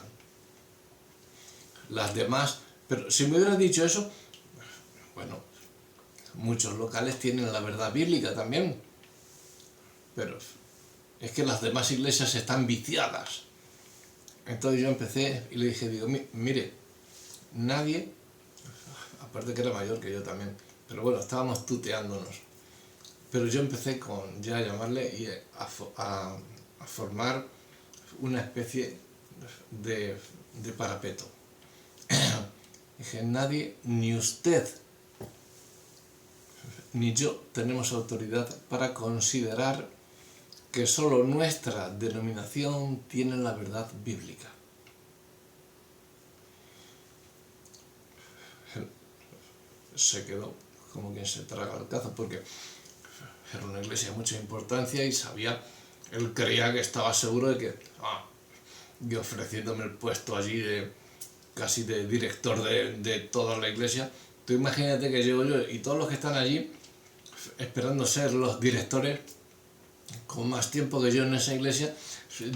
Las demás, pero si me hubieran dicho eso, bueno, muchos locales tienen la verdad bíblica también, pero es que las demás iglesias están viciadas. Entonces yo empecé y le dije, digo, mire, nadie, aparte que era mayor que yo también, pero bueno, estábamos tuteándonos. Pero yo empecé ya a llamarle y a formar una especie de parapeto. Dije, nadie, ni usted, ni yo tenemos autoridad para considerar que solo nuestra denominación tiene la verdad bíblica. Se quedó como quien se traga el cazo, porque era una iglesia de mucha importancia y él creía que estaba seguro de que, y ofreciéndome el puesto allí casi de director de toda la iglesia. Tú imagínate que llego yo y todos los que están allí esperando ser los directores, con más tiempo que yo en esa iglesia,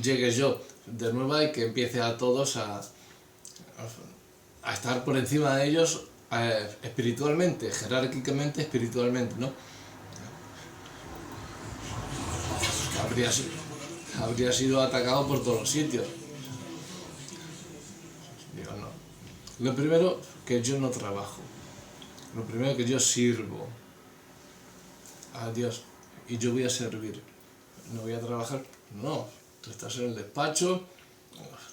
llegue yo de nueva y que empiece a todos a estar por encima de ellos espiritualmente, jerárquicamente, espiritualmente, ¿no? Habría sido atacado por todos los sitios. Digo, no. Lo primero, que yo no trabajo. Lo primero, que yo sirvo a Dios y yo voy a servir. No voy a trabajar. No, tú estás en el despacho,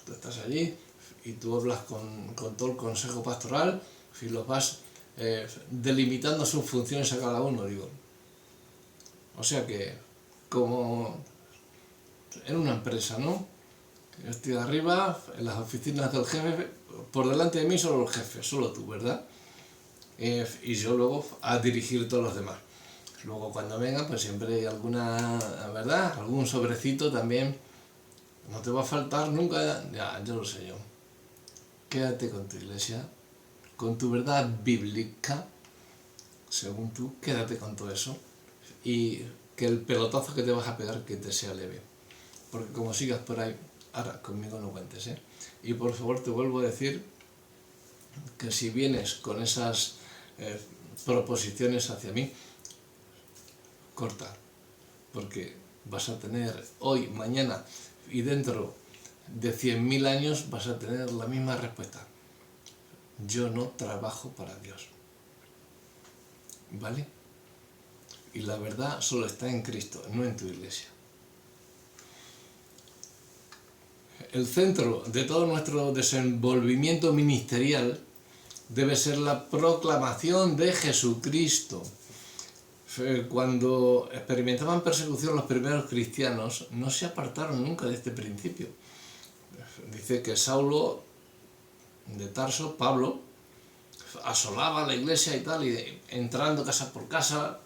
tú estás allí y tú hablas con todo el consejo pastoral y los vas delimitando sus funciones a cada uno, digo. O sea que, como en una empresa, ¿no? Yo estoy arriba, en las oficinas del jefe, por delante de mí solo el jefe, solo tú, ¿verdad? Y yo luego a dirigir todos los demás. Luego cuando vengan, pues siempre hay alguna, ¿verdad? Algún sobrecito también. No te va a faltar nunca, ya lo sé yo. Quédate con tu iglesia, con tu verdad bíblica, según tú, quédate con todo eso. Y que el pelotazo que te vas a pegar, que te sea leve. Porque como sigas por ahí, ahora conmigo no cuentes, ¿eh? Y por favor te vuelvo a decir que si vienes con esas proposiciones hacia mí, corta, porque vas a tener hoy, mañana y dentro de 100.000 años vas a tener la misma respuesta. Yo no trabajo para Dios. ¿Vale? Y la verdad solo está en Cristo, no en tu iglesia. El centro de todo nuestro desenvolvimiento ministerial debe ser la proclamación de Jesucristo. Cuando experimentaban persecución los primeros cristianos, no se apartaron nunca de este principio. Dice que Saulo de Tarso, Pablo, asolaba la iglesia y tal, y entrando casa por casa,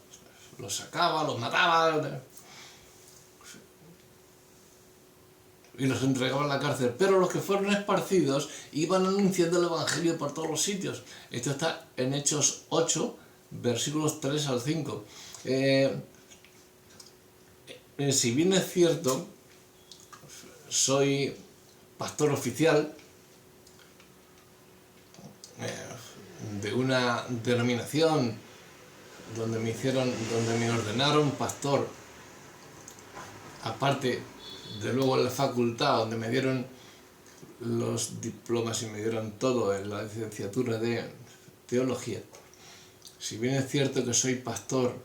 los sacaba, los mataba y los entregaba en la cárcel. Pero los que fueron esparcidos iban anunciando el evangelio por todos los sitios. Esto está en Hechos 8, versículos 3 al 5. Si bien es cierto, soy pastor oficial de una denominación donde me ordenaron pastor, aparte de luego la facultad donde me dieron los diplomas y me dieron todo en la licenciatura de teología, si bien es cierto que soy pastor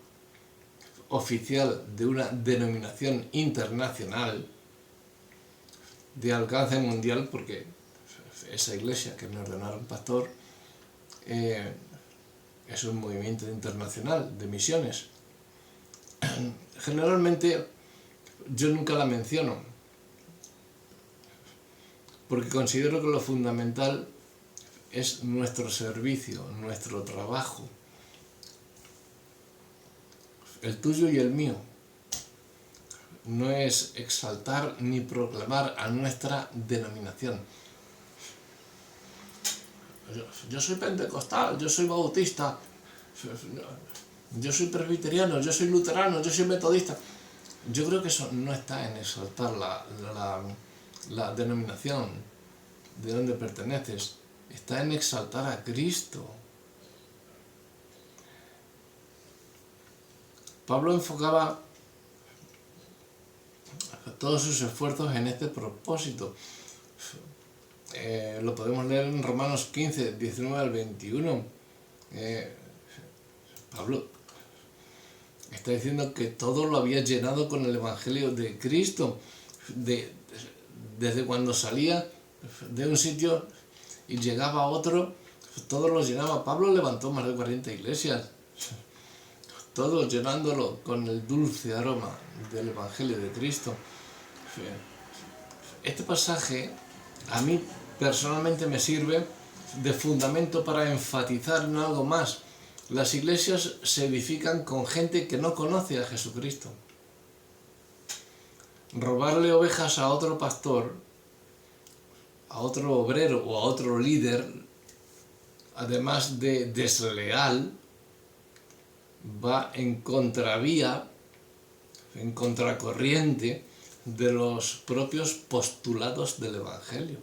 oficial de una denominación internacional de alcance mundial, porque esa iglesia que me ordenaron pastor es un movimiento internacional de misiones. Generalmente yo nunca la menciono, porque considero que lo fundamental es nuestro servicio, nuestro trabajo, el tuyo y el mío. No es exaltar ni proclamar a nuestra denominación. Yo soy pentecostal, yo soy bautista, yo soy presbiteriano, yo soy luterano, yo soy metodista. Yo creo que eso no está en exaltar la denominación de donde perteneces, está en exaltar a Cristo. Pablo enfocaba todos sus esfuerzos en este propósito. Lo podemos leer en Romanos 15, 19 al 21. Pablo está diciendo que todo lo había llenado con el Evangelio de Cristo. Desde cuando salía de un sitio y llegaba a otro, todo lo llenaba. Pablo levantó más de 40 iglesias, todo llenándolo con el dulce aroma del Evangelio de Cristo. Este pasaje a mí personalmente me sirve de fundamento para enfatizar en algo más. Las iglesias se edifican con gente que no conoce a Jesucristo. Robarle ovejas a otro pastor, a otro obrero o a otro líder, además de desleal, va en contravía, en contracorriente de los propios postulados del Evangelio.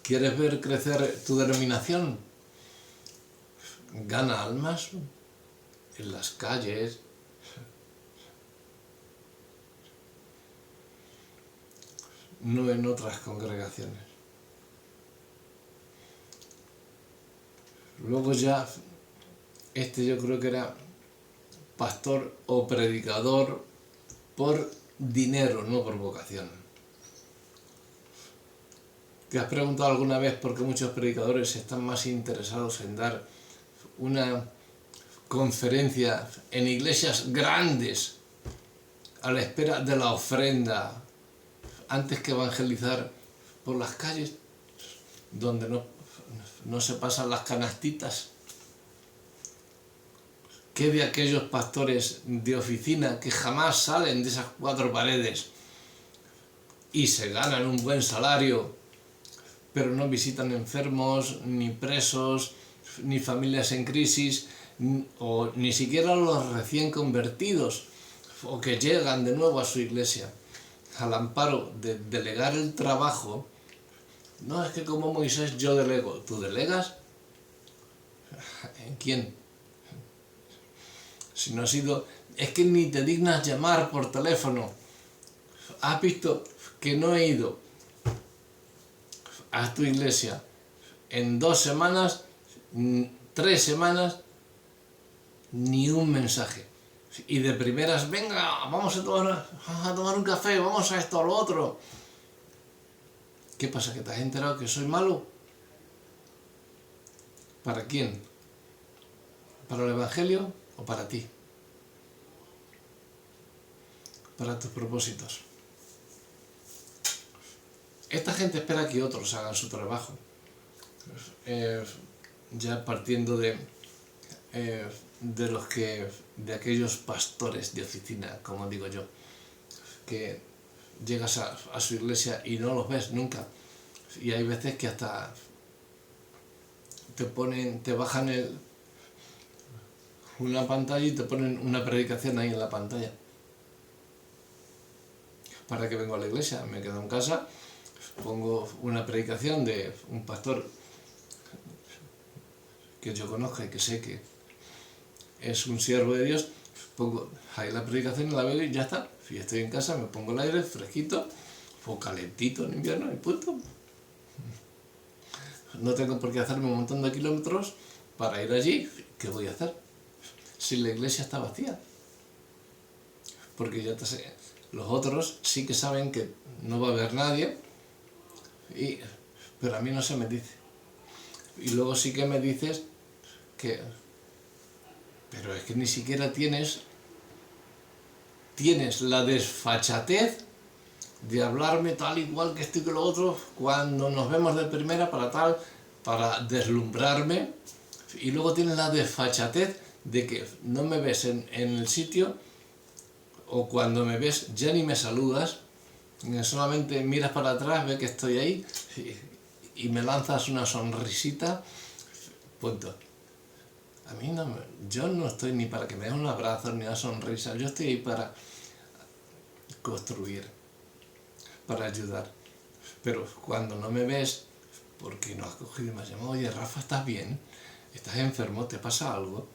¿Quieres ver crecer tu denominación? Gana almas en las calles, no en otras congregaciones. Luego ya, yo creo que era pastor o predicador por dinero, no por vocación. ¿Te has preguntado alguna vez por qué muchos predicadores están más interesados en dar una conferencia en iglesias grandes a la espera de la ofrenda antes que evangelizar por las calles donde no se pasan las canastitas? ¿Qué de aquellos pastores de oficina que jamás salen de esas cuatro paredes y se ganan un buen salario, pero no visitan enfermos, ni presos, ni familias en crisis, o ni siquiera los recién convertidos, o que llegan de nuevo a su iglesia, al amparo de delegar el trabajo? No, es que como Moisés yo delego. ¿Tú delegas? ¿En quién? Si no ha sido... Es que ni te dignas llamar por teléfono. ¿Has visto que no he ido a tu iglesia en 2 semanas, 3 semanas, ni un mensaje? Y de primeras, venga, vamos a tomar un café, vamos a esto, a lo otro. ¿Qué pasa? ¿Que te has enterado que soy malo? ¿Para quién? ¿Para el Evangelio o para ti? Para tus propósitos. Esta gente espera que otros hagan su trabajo. Ya partiendo de aquellos pastores de oficina, como digo yo, que llegas a su iglesia y no los ves nunca. Y hay veces que hasta te bajan una pantalla y te ponen una predicación ahí en la pantalla. ¿Para qué vengo a la iglesia? Me quedo en casa, pongo una predicación de un pastor que yo conozca y que sé que es un siervo de Dios, pongo ahí la predicación, la veo y ya está. Si estoy en casa, me pongo el aire fresquito o calentito en invierno y punto. No tengo por qué hacerme un montón de kilómetros para ir allí. ¿Qué voy a hacer? Si la iglesia está vacía. Porque ya te sé, los otros sí que saben que no va a haber nadie, pero a mí no se me dice. Y luego sí que me dices que... Pero es que ni siquiera tienes la desfachatez de hablarme tal y cual que esto y que lo otro cuando nos vemos de primera para deslumbrarme, y luego tienes la desfachatez de que no me ves en el sitio, o cuando me ves ya ni me saludas, solamente miras para atrás, ves que estoy ahí y me lanzas una sonrisita, punto. A mí no, yo no estoy ni para que me des un abrazo ni una sonrisa, yo estoy ahí para construir, para ayudar. Pero cuando no me ves, porque no has cogido y me has llamado, oye Rafa, ¿estás bien? ¿Estás enfermo? ¿Te pasa algo?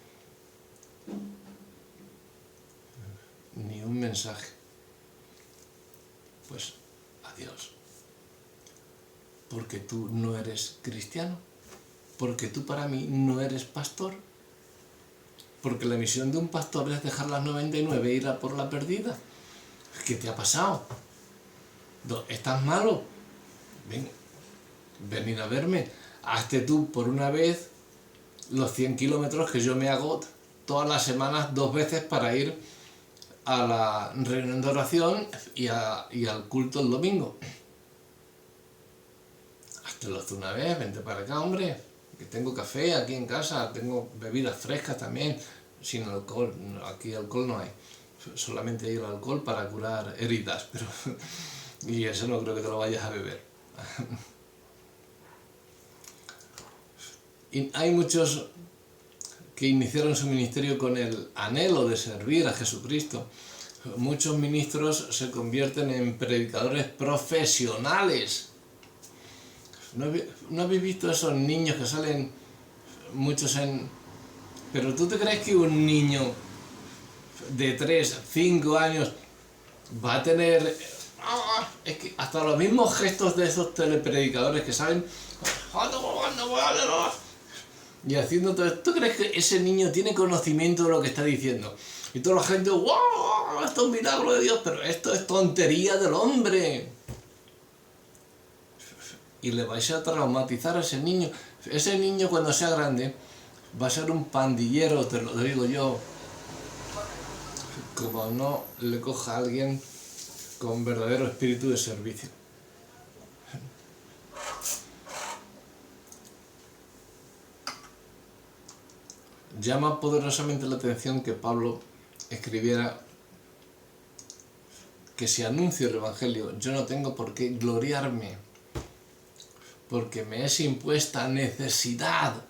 Ni un mensaje. Pues adiós. Porque tú no eres cristiano. Porque tú para mí no eres pastor. Porque la misión de un pastor es dejar las 99 e ir a por la perdida. ¿Qué te ha pasado? ¿Estás malo? Venid a verme. Hazte tú por una vez los 100 kilómetros que yo me hago todas las semanas 2 veces para ir a la reunión de oración y al culto el domingo. Háztelo tú una vez, vente para acá, hombre. Que tengo café aquí en casa, tengo bebidas frescas también, sin alcohol. Aquí alcohol no hay. Solamente hay el alcohol para curar heridas, pero y eso no creo que te lo vayas a beber. Y hay muchos que iniciaron su ministerio con el anhelo de servir a Jesucristo. Muchos ministros se convierten en predicadores profesionales. ¿No habéis visto esos niños que salen muchos en... Pero tú te crees que un niño de 3, 5 años va a tener... Es que hasta los mismos gestos de esos telepredicadores que salen y haciendo todo esto, ¿tú crees que ese niño tiene conocimiento de lo que está diciendo? Y toda la gente, ¡wow! Esto es un milagro de Dios, pero esto es tontería del hombre. Y le vais a traumatizar a ese niño. Ese niño cuando sea grande va a ser un pandillero, te lo digo yo. Como no le coja a alguien con verdadero espíritu de servicio. Llama poderosamente la atención que Pablo escribiera que si anuncio el Evangelio, yo no tengo por qué gloriarme, porque me es impuesta necesidad.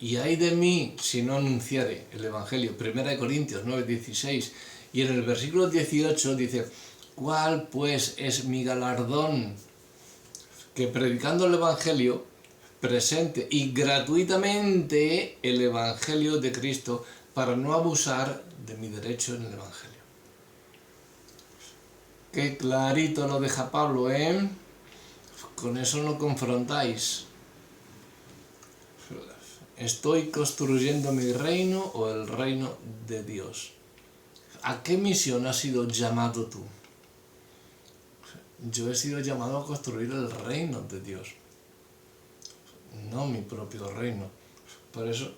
Y ay de mí si no anunciare el Evangelio. 1 Corintios 9:16. Y en el versículo 18 dice, ¿cuál pues es mi galardón? Que predicando el Evangelio, presente y gratuitamente el Evangelio de Cristo para no abusar de mi derecho en el Evangelio. Qué clarito lo deja Pablo, ¿eh? Con eso no confrontáis. ¿Estoy construyendo mi reino o el reino de Dios? ¿A qué misión has sido llamado tú? Yo he sido llamado a construir el reino de Dios, no mi propio reino. Por eso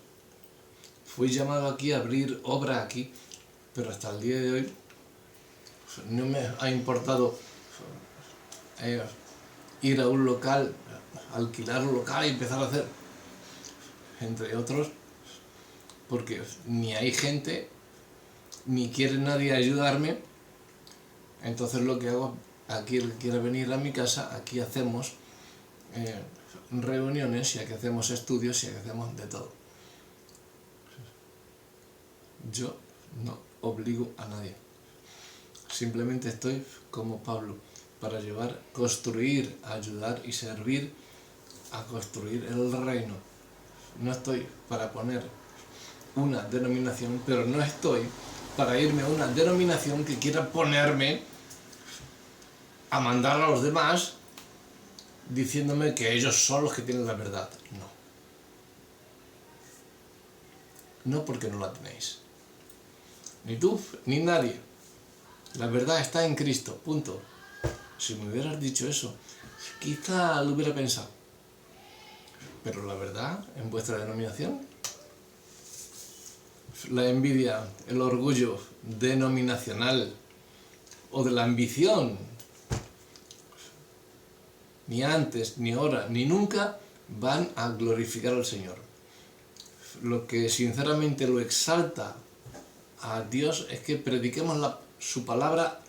fui llamado aquí a abrir obra aquí, pero hasta el día de hoy no me ha importado ir a un local, alquilar un local y empezar a hacer, entre otros, porque ni hay gente, ni quiere nadie ayudarme. Entonces lo que hago, aquí el que quiera venir a mi casa, aquí hacemos reuniones y aquí hacemos estudios y aquí hacemos de todo. Yo no obligo a nadie. Simplemente estoy como Pablo para construir, ayudar y servir a construir el reino. No estoy para poner una denominación, pero no estoy para irme a una denominación que quiera ponerme a mandar a los demás diciéndome que ellos son los que tienen la verdad. No. No, porque no la tenéis. Ni tú, ni nadie. La verdad está en Cristo, punto. Si me hubieras dicho eso, quizá lo hubiera pensado. Pero la verdad, en vuestra denominación, la envidia, el orgullo denominacional o de la ambición, ni antes, ni ahora, ni nunca van a glorificar al Señor. Lo que sinceramente lo exalta a Dios es que prediquemos su palabra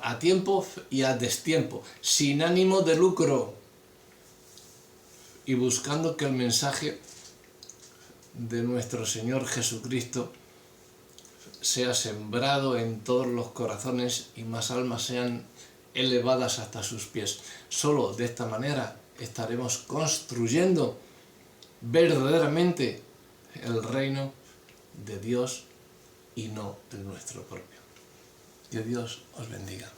a tiempo y a destiempo, sin ánimo de lucro y buscando que el mensaje de nuestro Señor Jesucristo sea sembrado en todos los corazones y más almas sean elevadas hasta sus pies. Solo de esta manera estaremos construyendo verdaderamente el reino de Dios y no el nuestro propio. Que Dios os bendiga.